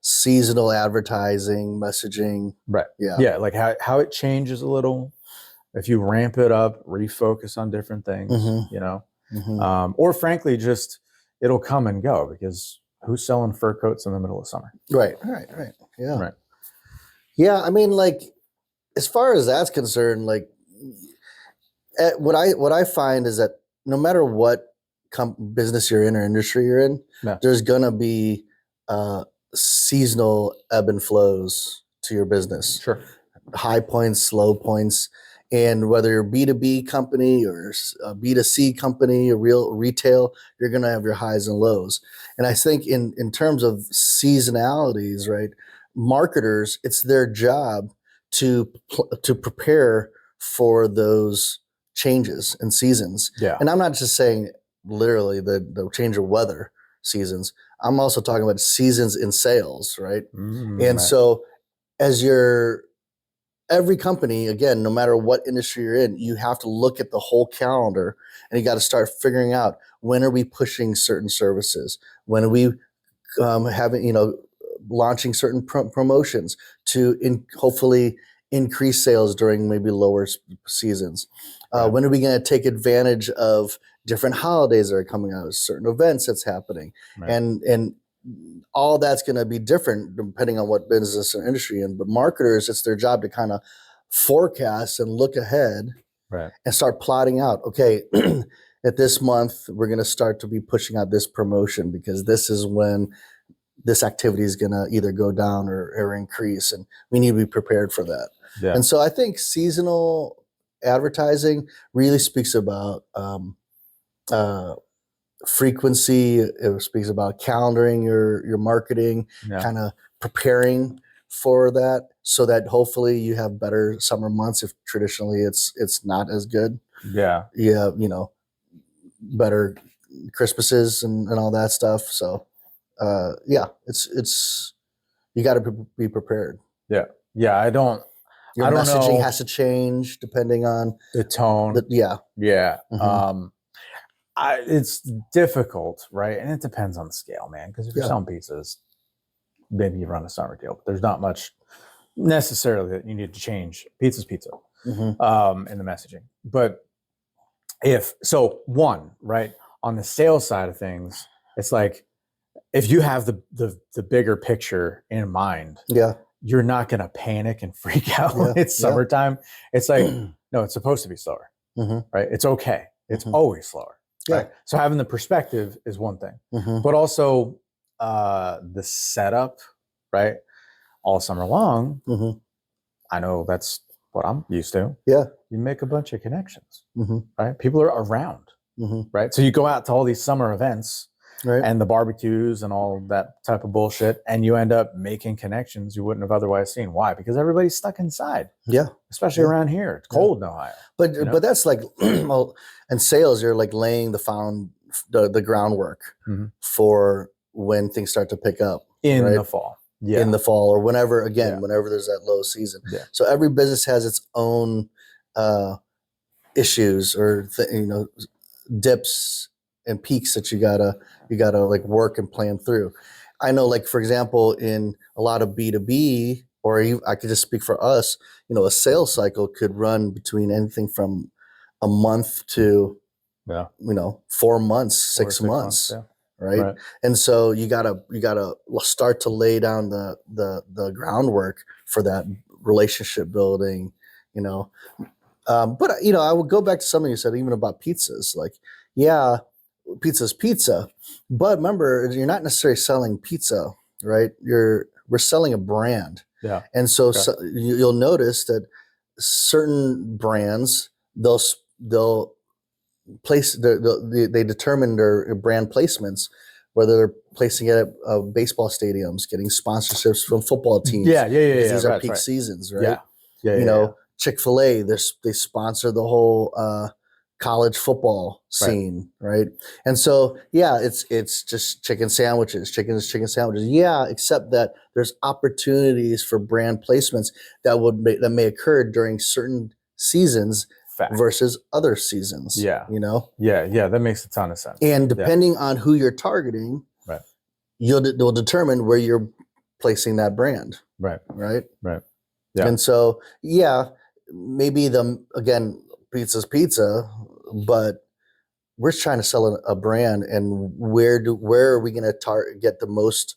seasonal advertising, messaging. Right. Yeah. Yeah. Like how it changes a little. If you ramp it up, refocus on different things, or frankly, just it'll come and go because who's selling fur coats in the middle of summer? Right. Yeah. Right. Yeah. I mean, like, as far as that's concerned, like, what I find is that no matter what business you're in or industry you're in, there's gonna be seasonal ebb and flows to your business. Sure. High points, slow points. And whether you're a B2B company or a B2C company, a real retail, you're going to have your highs and lows. And I think in terms of seasonalities, right, marketers, it's their job to prepare for those changes and seasons. Yeah. And I'm not just saying literally the change of weather seasons. I'm also talking about seasons in sales, right? And so as every company, again, no matter what industry you're in, you have to look at the whole calendar and you got to start figuring out, when are we pushing certain services? When are we launching certain promotions to hopefully increase sales during maybe lower seasons? When are we going to take advantage of different holidays that are coming out, certain events that's happening? And all that's going to be different depending on what business and industry in. But marketers, it's their job to kind of forecast and look ahead and start plotting out, okay, at this month, we're going to start to be pushing out this promotion because this is when this activity is going to either go down or increase. And we need to be prepared for that. Yeah. And so I think seasonal advertising really speaks about frequency. It speaks about calendaring your marketing, kind of preparing for that, so that hopefully you have better summer months. If traditionally it's not as good, you have better Christmases and all that stuff. So it's you got to be prepared. Yeah. I don't Your I don't messaging know. has to change depending on The tone. yeah. Mm-hmm. It's difficult, right? And it depends on the scale, man. Because if you're selling pizzas, maybe you run a summer deal, but there's not much necessarily that you need to change. Pizza's pizza, in the messaging. But right, on the sales side of things, it's like if you have the bigger picture in mind, you're not going to panic and freak out when it's summertime. It's like, no, it's supposed to be slower, right? It's okay. It's always slower. Right. So having the perspective is one thing, but also the setup, right? All summer long. I know that's what I'm used to. Yeah. You make a bunch of connections, right? People are around, right? So you go out to all these summer events and the barbecues and all that type of bullshit, and you end up making connections you wouldn't have otherwise seen. Why? Because everybody's stuck inside. Yeah. Especially around here. It's cold in Ohio. But that's like, well, in sales, you're like laying the groundwork for when things start to pick up. In the fall. Yeah. In the fall or whenever there's that low season. Yeah. So every business has its own issues or dips and peaks that you gotta like work and plan through. I know, like, for example, in a lot of B2B, or I could just speak for us, a sales cycle could run between anything from a month to 4 months, 6 months. Right. And so you gotta start to lay down the groundwork for that relationship building, but I would go back to something you said even about pizzas. Like, pizza's pizza, but remember, you're not necessarily selling pizza, right? We're selling a brand. Yeah. And so you'll notice that certain brands, they'll place they determine their brand placements, whether they're placing it at baseball stadiums, getting sponsorships from football teams. These are peak seasons, right? Chick-fil-A, they sponsor the whole college football scene, right? And so it's just chicken sandwiches. Except that there's opportunities for brand placements that may occur during certain seasons versus other seasons. Yeah. That makes a ton of sense. And depending on who you're targeting, you'll determine where you're placing that brand. Right. Yeah. And so maybe pizza's pizza, but we're trying to sell a brand, and where are we going to get the most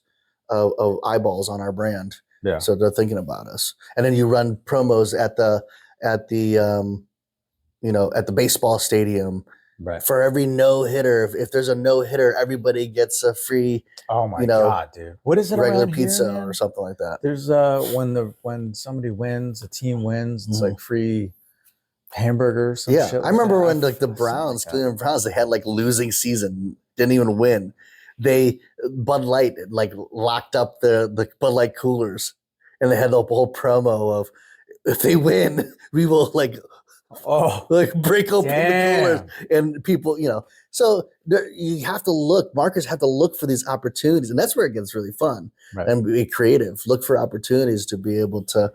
of eyeballs on our brand? Yeah. So they're thinking about us, and then you run promos at the baseball stadium. Right. For every no-hitter, if there's a no-hitter, everybody gets a free. Oh my God, dude! What is it? Regular around pizza here, or something like that. There's when somebody wins, a team wins, it's like free hamburgers. Shit like I remember when the Browns, Cleveland Browns, they had like losing season, didn't even win. Bud Light locked up the Bud Light coolers, and they had the whole promo of, if they win, we will break open the coolers, and people, so you have to look. Marketers have to look for these opportunities, and that's where it gets really fun and be creative. Look for opportunities to be able to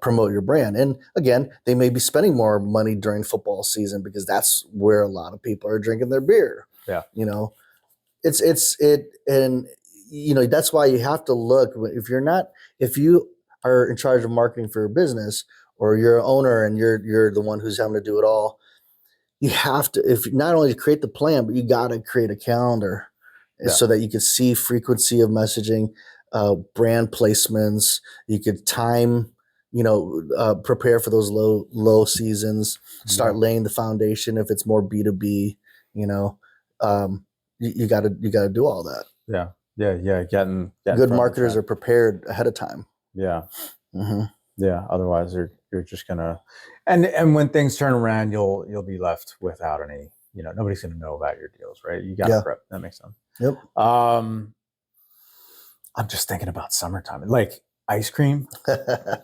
promote your brand. And again, they may be spending more money during football season because that's where a lot of people are drinking their beer. Yeah, that's why you have to look. If you are in charge of marketing for your business, or you're an owner and you're the one who's having to do it all, you have to, if not only create the plan, but you got to create a calendar so that you can see frequency of messaging, brand placements. You could time, prepare for those low seasons, start laying the foundation. If it's more B2B, you got to do all that. Yeah. Getting good marketers are prepared ahead of time. Yeah. Mm-hmm. Yeah. Otherwise, you're just gonna, and when things turn around, you'll be left without any. Nobody's gonna know about your deals, right? You got to prep. That makes sense. Yep. I'm just thinking about summertime, like ice cream,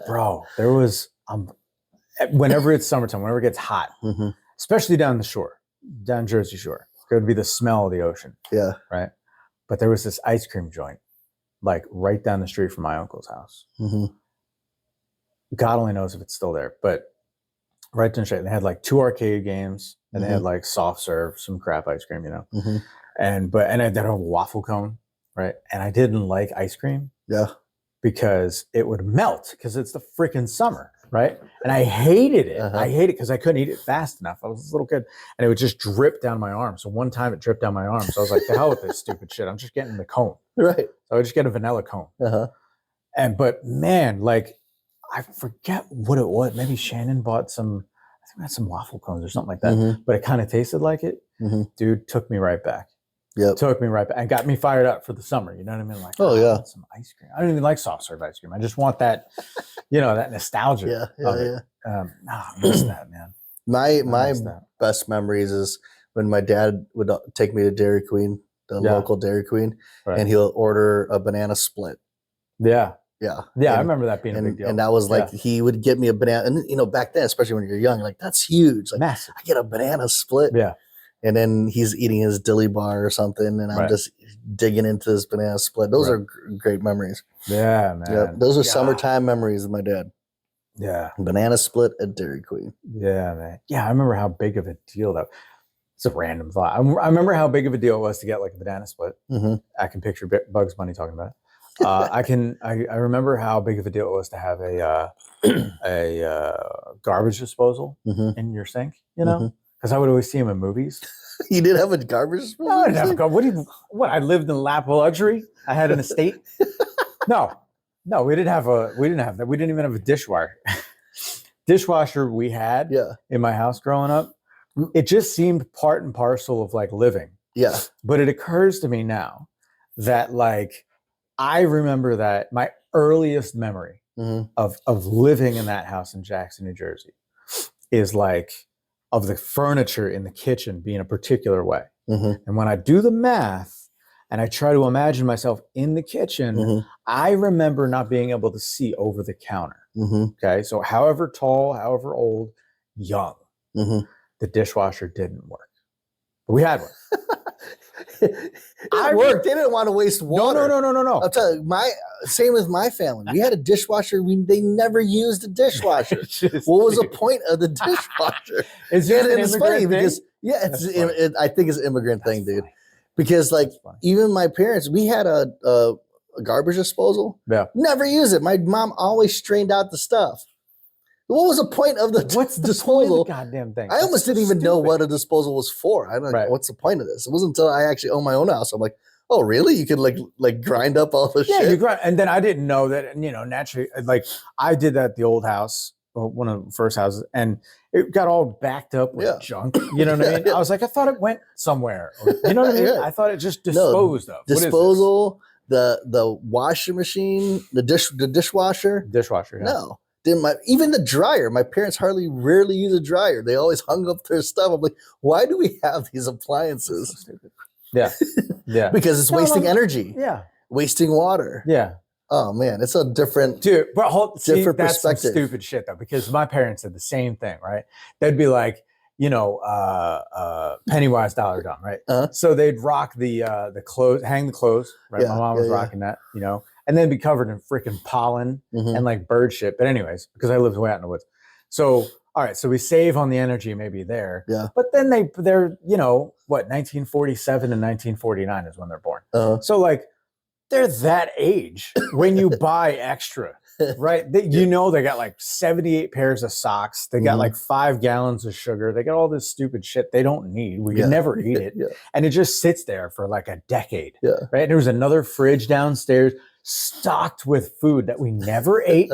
bro. There was whenever it's summertime, whenever it gets hot, especially down Jersey Shore, it would be the smell of the ocean. Yeah. Right. But there was this ice cream joint, like right down the street from my uncle's house. God only knows if it's still there, but right down the street, they had like 2 arcade games, and they had like soft serve, some crap ice cream, and I did a waffle cone, right? And I didn't like ice cream, because it would melt because it's the freaking summer, right? And I hated it. I hated it because I couldn't eat it fast enough. I was a little kid, and it would just drip down my arm. So one time it dripped down my arm. So I was like, "The hell with this stupid shit! I'm just getting the cone." Right. So I would just get a vanilla cone. But man, like, I forget what it was. Maybe Shannon bought some. I think we had some waffle cones or something like that. But it kind of tasted like it. Dude, took me right back. Took me right back and got me fired up for the summer. You know what I mean? Like, I want some ice cream. I don't even like soft serve ice cream. I just want that, that nostalgia. I miss that, man. My best memories is when my dad would take me to Dairy Queen, the local Dairy Queen, and he'll order a banana split. Yeah. I remember that being a big deal. And that was like, he would get me a banana. And, back then, especially when you're young, like, that's huge. Like, massive. I get a banana split. Yeah. And then he's eating his dilly bar or something, and I'm just digging into this banana split. Those are great memories. Yeah, man. Yeah, those are summertime memories of my dad. Yeah. Banana split at Dairy Queen. Yeah, man. Yeah, I remember how big of a deal that was. It's a random thought. I remember how big of a deal it was to get like a banana split. I can picture Bugs Bunny talking about it. I remember how big of a deal it was to have a garbage disposal in your sink, because I would always see him in movies. You did have a garbage disposal? No, I didn't have a garbage. What? I lived in a lap of luxury. I had an estate. No, we didn't have that. We didn't even have a dishwasher we had in my house growing up. It just seemed part and parcel of like living. Yeah. But it occurs to me now that like I remember that my earliest memory of living in that house in Jackson, New Jersey, is like of the furniture in the kitchen being a particular way. And when I do the math and I try to imagine myself in the kitchen, I remember not being able to see over the counter. Okay. So however tall, however old, young, the dishwasher didn't work. But we had one. It worked. They didn't want to waste water. No. I'll tell you, same with my family. We had a dishwasher. They never used a dishwasher. What was the point of the dishwasher? It's funny because I think it's an immigrant thing, dude. Because like even my parents, we had a garbage disposal. Yeah. Never used it. My mom always strained out the stuff. What was the point of the disposal? The goddamn thing. I almost didn't even know what a disposal was for. I don't know what's the point of this. It wasn't until I actually owned my own house. I'm like, oh, really? You could like grind up all the shit? Yeah, you grind. And then I didn't know that, naturally, like I did that at the old house, one of the first houses, and it got all backed up with junk. You know what I mean? I was like, I thought it went somewhere. You know what I mean? I thought it just disposed of. Disposal, the washing machine, the dishwasher. Dishwasher, yeah. No. Even the dryer, my parents rarely use a dryer. They always hung up their stuff. I'm like, why do we have these appliances? So stupid. Yeah. Because it's wasting energy. Yeah. Wasting water. Yeah. Oh man, it's a different different perspective. That's some stupid shit though, because my parents did the same thing, right? They'd be like, penny wise, dollar dumb, right? So they'd rock the clothes, hang the clothes, right? My mom was rocking that, and then be covered in freaking pollen and like bird shit. But anyways, because I lived way out in the woods. So, all right. So we save on the energy maybe there. Yeah. But then they're 1947 and 1949 is when they're born. So like they're that age when you buy extra, right? They got like 78 pairs of socks. They got like 5 gallons of sugar. They got all this stupid shit they don't need. We can never eat it. And it just sits there for like a decade. Yeah. Right. And there was another fridge downstairs stocked with food that we never ate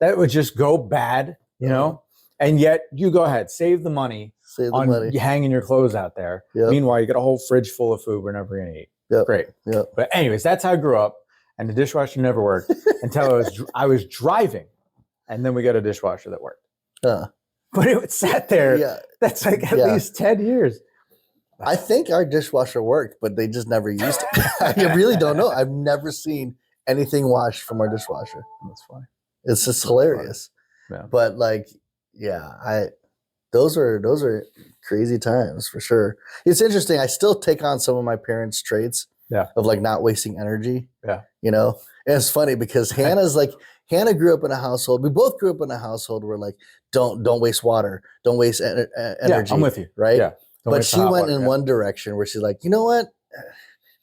that would just go bad, and yet you go ahead, save the money on hanging your clothes out there. Yep. Meanwhile, you got a whole fridge full of food we're never going to eat. Yep. Great. Yep. But anyways, that's how I grew up, and the dishwasher never worked until I was driving, and then we got a dishwasher that worked. But it sat there. Yeah. That's like at least 10 years. I think our dishwasher worked, but they just never used it. I really don't know. I've never seen anything washed from our dishwasher. That's funny. It's just hilarious. Yeah. But like, those are crazy times for sure. It's interesting. I still take on some of my parents' traits of like not wasting energy. Yeah. And it's funny because Hannah's Hannah grew up in a household. We both grew up in a household where like, don't waste water, don't waste energy. Yeah, I'm with you. Right. Yeah. But she went in one direction where she's like, you know what?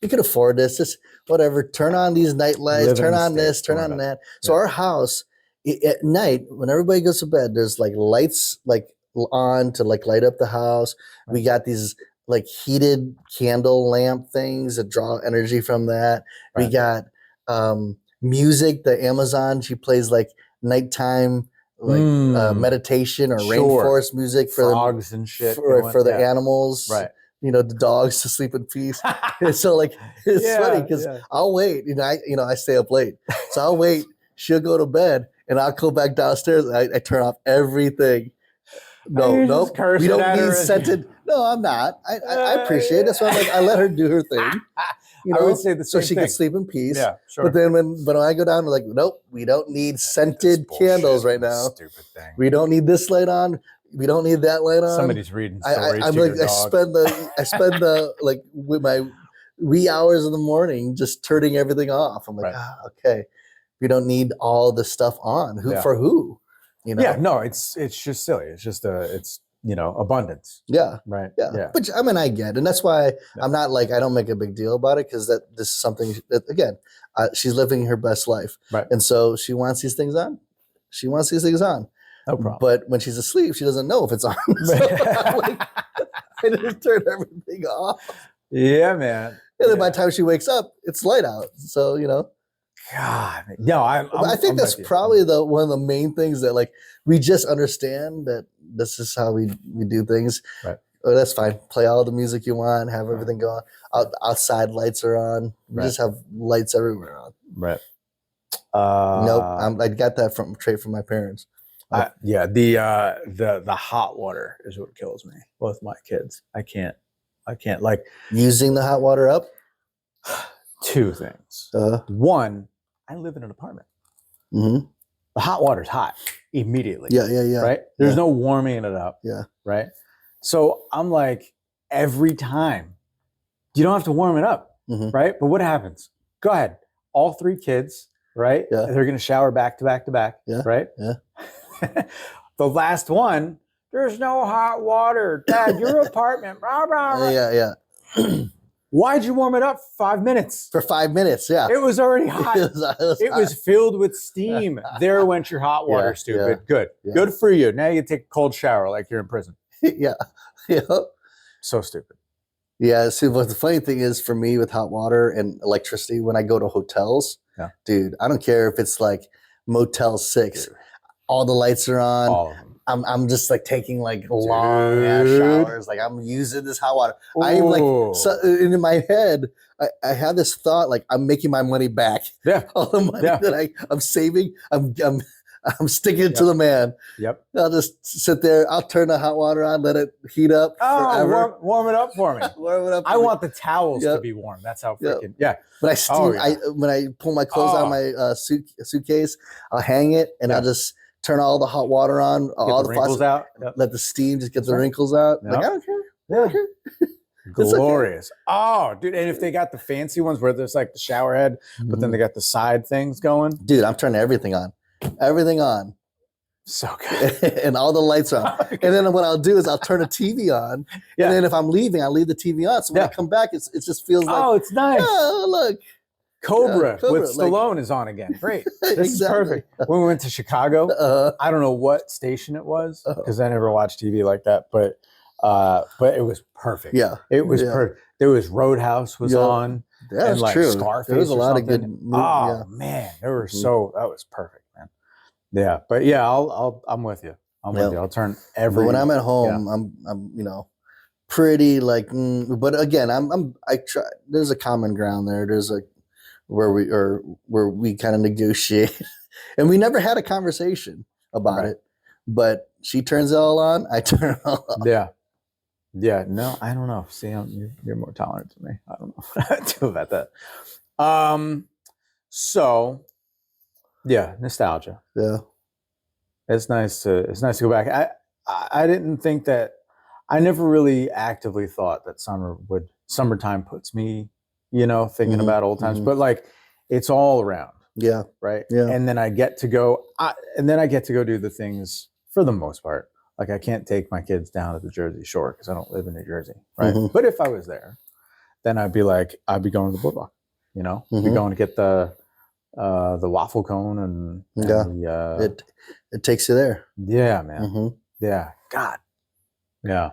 You can afford this. Just whatever. Turn on these night lights. Turn on this. Turn on that. So our house at night, when everybody goes to bed, there's like lights like on to like light up the house. Right. We got these like heated candle lamp things that draw energy from that. Right. We got music. The Amazon, she plays like nighttime like meditation or rainforest music for frogs and shit for the animals. Right. You know, the dogs to sleep in peace. So like it's funny because I'll wait. I stay up late, so I'll wait. She'll go to bed, and I'll go back downstairs. I turn off everything. No, we don't need scented. No, I'm not. I appreciate it. That's why I'm like, I let her do her thing. I would say the same so she thing. can sleep in peace. Yeah, sure. But then when I go down, I'm like, nope, we don't need scented candles right now. Stupid thing. We don't need this light on. We don't need that light on. Somebody's reading stories to like, your dog. I spend the like with my wee hours in the morning just turning everything off. I'm like, okay, we don't need all the stuff on. For who? You know? Yeah, no, it's just silly. It's just it's abundance. Yeah, right. Yeah. But I mean, I get it. And that's why I'm not like, I don't make a big deal about it because this is something that again, she's living her best life, right? And so she wants these things on. She wants these things on. No problem. But when she's asleep, she doesn't know if it's on. So I just turn everything off. Yeah, man. And then by the time she wakes up, it's light out. So, God, no, I think that's probably one of the main things that like we just understand that this is how we do things. Right. Oh, that's fine. Play all the music you want, have everything going. Outside lights are on. We just have lights everywhere on. Right. Nope. I got that trait from my parents. The hot water is what kills me. Both my kids. I can't like using the hot water up. Two things. One, I live in an apartment. Mm-hmm. The hot water's hot immediately. Yeah. Right? There's no warming it up. Yeah. Right? So I'm like, every time, you don't have to warm it up. Mm-hmm. Right? But what happens? Go ahead. All three kids, right? Yeah. They're going to shower back to back to back. Yeah. Right? Yeah. The last one, there's no hot water. Dad, your apartment. Blah, blah, blah. Yeah. Why'd you warm it up 5 minutes? For 5 minutes, yeah. It was already hot. It was filled with steam. There went your hot water, stupid. Good. Yeah. Good for you. Now you take a cold shower like you're in prison. Yeah. So stupid. Yeah. See, what the funny thing is for me with hot water and electricity, when I go to hotels, dude, I don't care if it's like Motel 6. Dude. All the lights are on. All of them. I'm just like taking like long ass showers. Like I'm using this hot water. Ooh. I am like, so in my head, I have this thought like I'm making my money back. Yeah. All the money that I'm saving, I'm sticking it to the man. Yep. I'll just sit there. I'll turn the hot water on, let it heat up forever. Warm it up for me. Warm it up. I want the towels to be warm. That's how freaking But I steam. When I pull my clothes out of my suitcase, I'll hang it and I'll just turn all the hot water on, all the wrinkles out. Let the steam just get the wrinkles out. Like, I don't care. Yeah. Glorious. Oh, dude. And if they got the fancy ones where there's like the shower head, but then they got the side things going. Dude, I'm turning everything on. Everything on. So good. And all the lights are on. And then what I'll do is I'll turn the TV on. And then if I'm leaving, I'll leave the TV on. So when I come back, it just feels like, oh, it's nice. Oh, look. Cobra with Stallone is on again. Great. This is perfect. When we went to Chicago, I don't know what station it was because I never watched TV like that, but it was perfect. Yeah. It was perfect. There was Roadhouse was on. That's true. Scarface. There was a lot of good movies. Man, they were that was perfect, man. Yeah. But yeah, I'm with you. I'm with you. I'll turn every. But when I'm at home, I'm pretty like, but again, I try. There's a common ground there. There's a where we kind of negotiate, and we never had a conversation about it. But she turns it all on, I turn it all on. Yeah. No, I don't know. See, you're more tolerant than me. I don't know what to do about that. So, yeah, nostalgia. Yeah, it's nice to go back. I didn't think that. I never really actively thought that summertime puts me, thinking about old times. But like, it's all around. Yeah. Right. Yeah. And then I get to go do the things for the most part. Like I can't take my kids down to the Jersey Shore because I don't live in New Jersey. Right. Mhm. But if I was there, then I'd be going to the boardwalk, Be going to get the waffle cone and it takes you there. Yeah, man. Mm-hmm. Yeah. God. Yeah.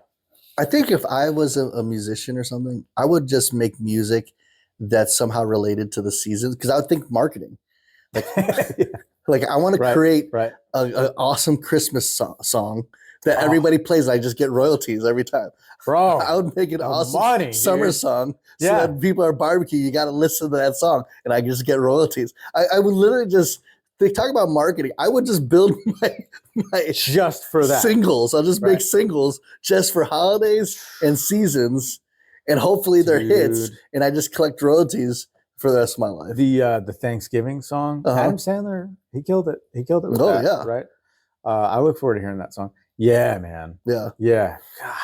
I think if I was a musician or something, I would just make music that's somehow related to the seasons because I would think marketing. Like, like I want to create an awesome Christmas song that everybody plays. I just get royalties every time. Bro, I would make an awesome summer song so that people are barbecue. You got to listen to that song, and I just get royalties. I would literally just talk about marketing. I would just build my just for that singles. I'll just make singles just for holidays and seasons, and hopefully they're hits. And I just collect royalties for the rest of my life. The Thanksgiving song, Adam Sandler, he killed it. He killed it with that, yeah. Right? I look forward to hearing that song. Yeah, man. Yeah. Yeah. God.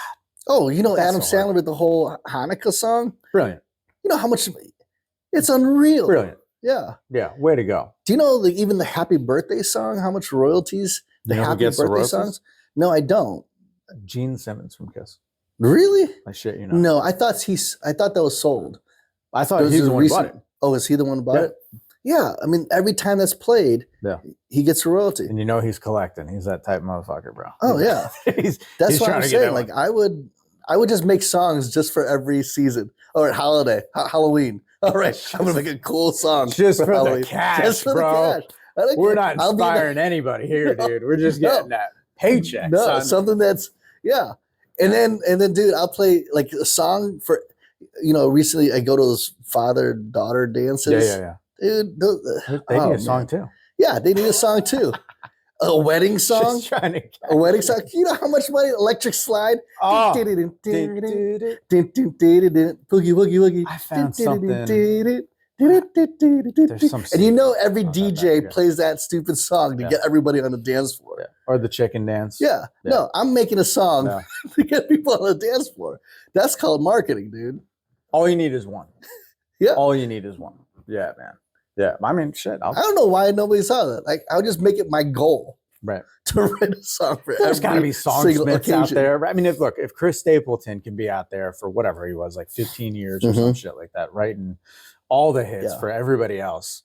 Oh, Adam Sandler with the whole Hanukkah song? Brilliant. You know how much it's unreal. Brilliant. Yeah. Yeah. Way to go. Do you know even the happy birthday song, how much royalties the happy birthday songs? No, I don't. Gene Simmons from Kiss. Really? I shit you know. No, I thought that was sold. I thought he was the one who bought it. Oh, is he the one who bought it? Yeah. I mean, every time that's played, he gets a royalty. And he's collecting. He's that type motherfucker, bro. Oh, yeah. That's what I'm saying. Like I would just make songs just for every season. Or holiday, Halloween. All right, I'm gonna make a cool song just for Halloween. The cash, just for bro. The cash. We're not inspiring anybody here, dude. We're just getting that paycheck. No, son. Something that's And then, dude, I'll play like a song for, recently I go to those father-daughter dances. Yeah. Dude, they need a song too. Yeah, they need a song too. A wedding song. Just trying to a wedding song. You know how much money? Electric Slide. Oh. Boogie, woogie. I found something. There's some. And every DJ plays that stupid song to get everybody on the dance floor. Yeah. Or the chicken dance. Yeah. No, I'm making a song to get people on the dance floor. That's called marketing, dude. All you need is one. Yeah. All you need is one. Yeah, man. Yeah. I mean, shit. I don't know why nobody saw that. Like, I'll just make it my goal. Right. To write a song for There's got to be songsmiths out there. I mean, if Chris Stapleton can be out there for whatever he was, like 15 years or some shit like that, writing all the hits for everybody else,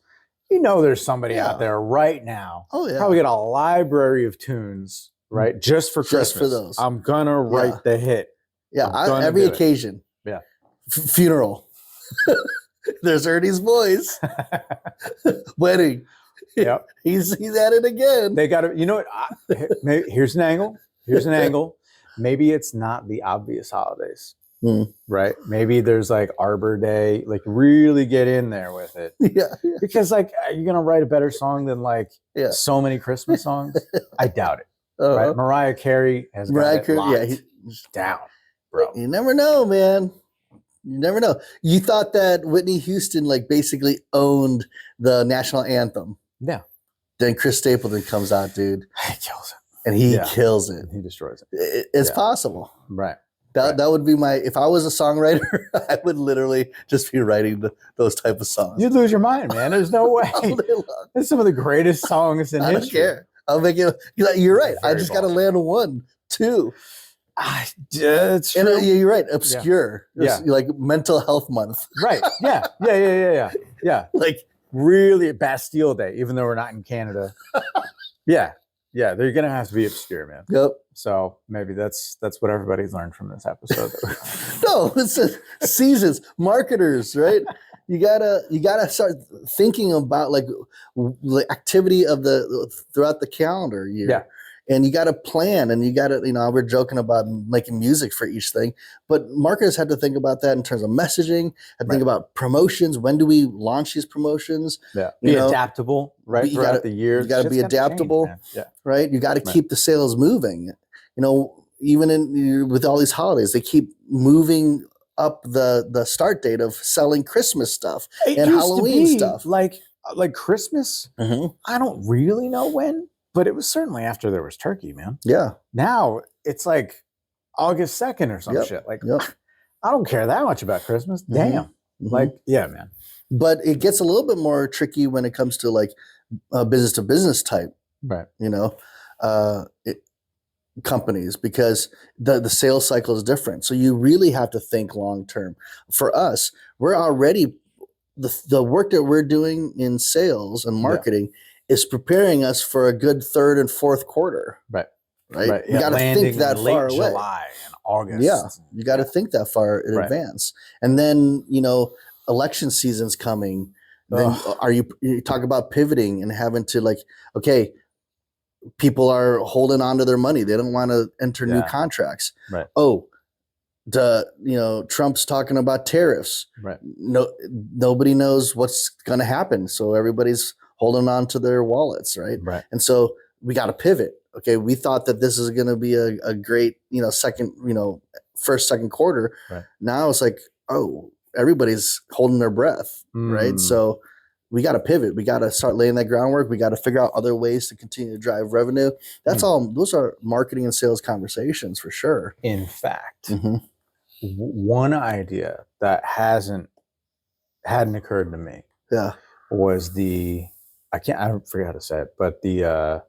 there's somebody out there right now. Oh, yeah. Probably got a library of tunes, right? Just for Christmas. Just for those. I'm going to write the hit. Yeah. Every occasion. Yeah. Funeral. There's Ernie's voice. Wedding. Yep. He's at it again. They got to, here's an angle. Maybe it's not the obvious holidays, right? Maybe there's like Arbor Day, like really get in there with it. Yeah. Because like, are you going to write a better song than like so many Christmas songs? I doubt it. Right? Mariah Carey has got it locked down, bro. You never know, man. You never know. You thought that Whitney Houston like basically owned the national anthem. Yeah. Then Chris Stapleton comes out, dude. He kills it. And he kills it. He destroys it. It's possible. Right. That would be if I was a songwriter, I would literally just be writing those type of songs. You'd lose your mind, man. There's no way. It's some of the greatest songs in history. I don't care. I'll make it. You're right. I just got to land 1, 2. It's true. And, you're right. Obscure. Yeah. Like Mental Health Month. Right. Yeah. Like really Bastille Day, even though we're not in Canada. Yeah. They're gonna have to be obscure, man. Yep. So maybe that's what everybody's learned from this episode. No, it's seasons, marketers, right? You gotta start thinking about like the activity of throughout the calendar year. Yeah. And you got to plan, and you got to, we're joking about making music for each thing, but marketers had to think about that in terms of messaging, and think about promotions. When do we launch these promotions? Yeah. Be adaptable, right? Throughout the years. You got to be adaptable, right? You got to keep the sales moving. Even with all these holidays, they keep moving up the start date of selling Christmas stuff and Halloween stuff. Like Christmas, I don't really know when. But it was certainly after there was turkey, man. Yeah. Now it's like August 2nd or some shit. Like, I don't care that much about Christmas. Damn. Like, yeah, man. But it gets a little bit more tricky when it comes to like business to business type, Right. Companies, because the sales cycle is different. So you really have to think long term. For us, we're already the work that we're doing in sales and marketing is preparing us for a good third and fourth quarter. Right. Right. You got to think that far away. July and August. Yeah. You got to think that far in advance. And then, election season's coming. Then you talk about pivoting and having to like, okay, people are holding on to their money. They don't want to enter new contracts. Right. Oh, Trump's talking about tariffs. Right. Nobody knows what's going to happen. So everybody's holding on to their wallets. Right. Right. And so we got to pivot. Okay. We thought that this is going to be a great, first, second quarter. Right. Now it's like, oh, everybody's holding their breath. Right. So we got to pivot. We got to start laying that groundwork. We got to figure out other ways to continue to drive revenue. That's all. Those are marketing and sales conversations for sure. In fact, one idea that hadn't occurred to me. Yeah. Was I don't forget how to say it, but the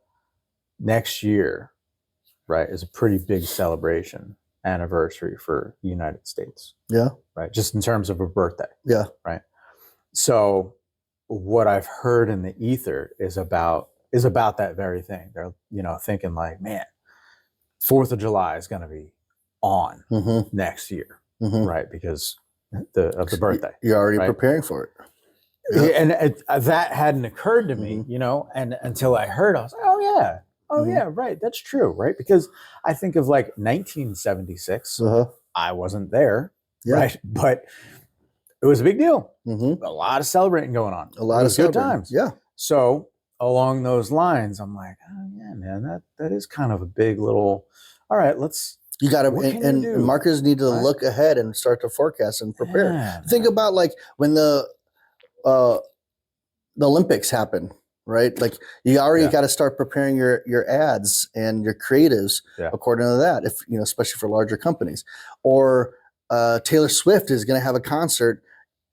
next year, right, is a pretty big celebration anniversary for the United States. Yeah. Right. Just in terms of a birthday. Yeah. Right. So what I've heard in the ether is about that very thing. They're, thinking like, man, 4th of July is going to be on next year. Right. Because of the birthday. You're already preparing for it. Yeah. And that hadn't occurred to me, and until I heard, I was like, oh yeah, right. That's true. Right. Because I think of like 1976, I wasn't there. Yeah. Right. But it was a big deal. A lot of celebrating going on. A lot of good times. Yeah. So along those lines, I'm like, oh yeah, man, that is kind of a big little, all right, you got to, and marketers need to look ahead and start to forecast and prepare. Yeah, think about like when the Olympics happen, right? Like you already got to start preparing your ads and your creatives according to that, if especially for larger companies. Or Taylor Swift is going to have a concert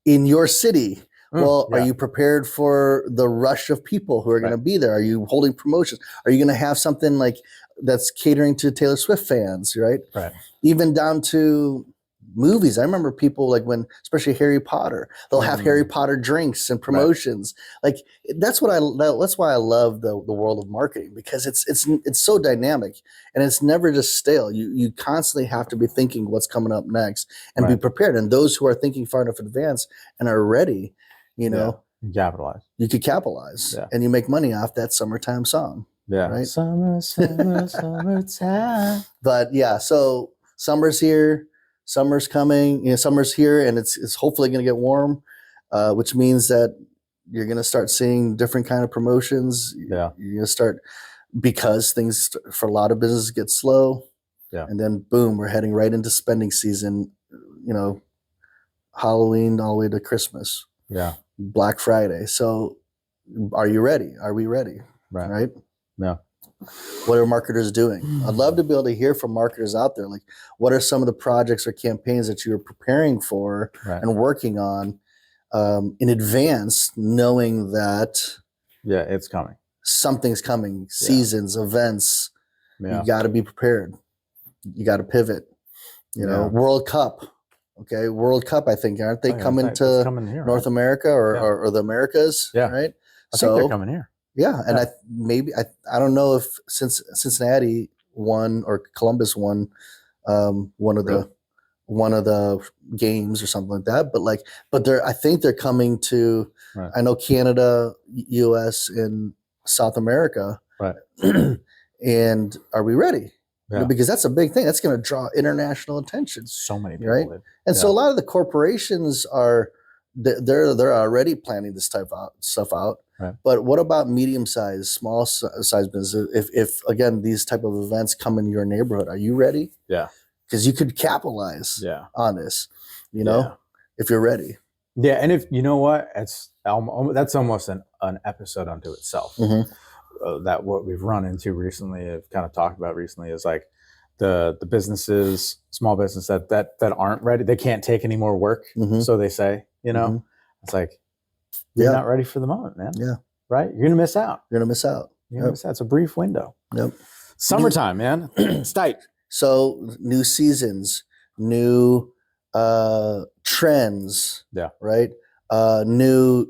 in your city. Well, are you prepared for the rush of people who are going to be there? Are you holding promotions? Are you going to have something like that's catering to Taylor Swift fans, right? Right. Even down to movies. I remember people like when, especially Harry Potter, they'll have Harry Potter drinks and promotions. Like that's why I love the world of marketing, because it's so dynamic and it's never just stale. You constantly have to be thinking what's coming up next and be prepared. And those who are thinking far enough in advance and are ready, you capitalize. You could capitalize and you make money off that summertime song. Yeah. Right. Summertime. But yeah, so summer's here. Summer's coming, summer's here, and it's hopefully going to get warm, which means that you're going to start seeing different kind of promotions. Yeah. You're going to start, because things for a lot of businesses get slow. Yeah. And then boom, we're heading right into spending season, Halloween all the way to Christmas. Yeah. Black Friday. So are you ready? Are we ready? Right? Yeah. What are marketers doing? I'd love to be able to hear from marketers out there. Like, what are some of the projects or campaigns that you're preparing for and working on in advance, knowing that it's coming. Something's coming, seasons, events. You got to be prepared. You got to pivot. World Cup. Okay, World Cup. I think aren't they coming to North America or the Americas? Yeah, right. I think they're coming here. Yeah, and I don't know if since Cincinnati won or Columbus won one of the games or something like that, but I think they're coming to I know Canada, US, and South America. Right. And are we ready? Yeah. Because that's a big thing. That's going to draw international attention. So many people, right? And so a lot of the corporations they're already planning this type of stuff out. Right. But what about medium-sized, small-sized businesses? If again these type of events come in your neighborhood, are you ready? Yeah, because you could capitalize on this. If you're ready. Yeah, and if you know what, that's almost an episode unto itself. That what we've run into recently, I've kind of talked about recently, is like the businesses, small business that aren't ready. They can't take any more work, so they say. It's like, you're not ready for the moment, man. Yeah. Right? You're going to miss out. You're going to miss out. You're going to miss out. It's a brief window. Yep. Summertime, man. It's tight. So new seasons, new trends. Yeah. Right. New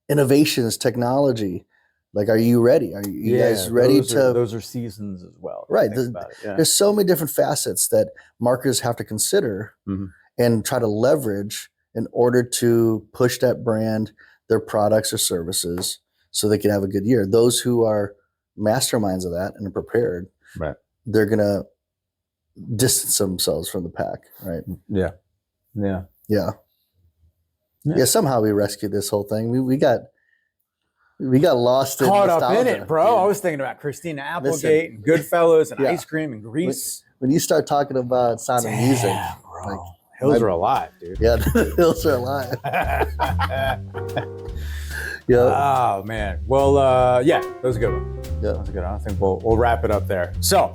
innovations, technology. Like, are you ready? Are you guys ready those are seasons as well. Right. Yeah. There's so many different facets that marketers have to consider and try to leverage in order to push that brand, their products or services, so they can have a good year. Those who are masterminds of that and are prepared, right, they're gonna distance themselves from the pack. Right. Yeah. Somehow we rescued this whole thing. We got lost in caught nostalgia. up in it, bro. I was thinking about Christina Applegate and Goodfellas and ice cream and Grease. When you start talking about Sound of Music, bro, like, hills are alive, dude. Yeah, the hills are alive. Oh man. Well, that was a good one. Yeah, that was a good one. I think we'll wrap it up there. So,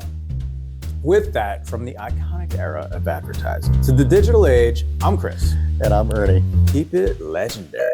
with that, from the iconic era of advertising to the digital age, I'm Chris. And I'm Ernie. Keep it legendary.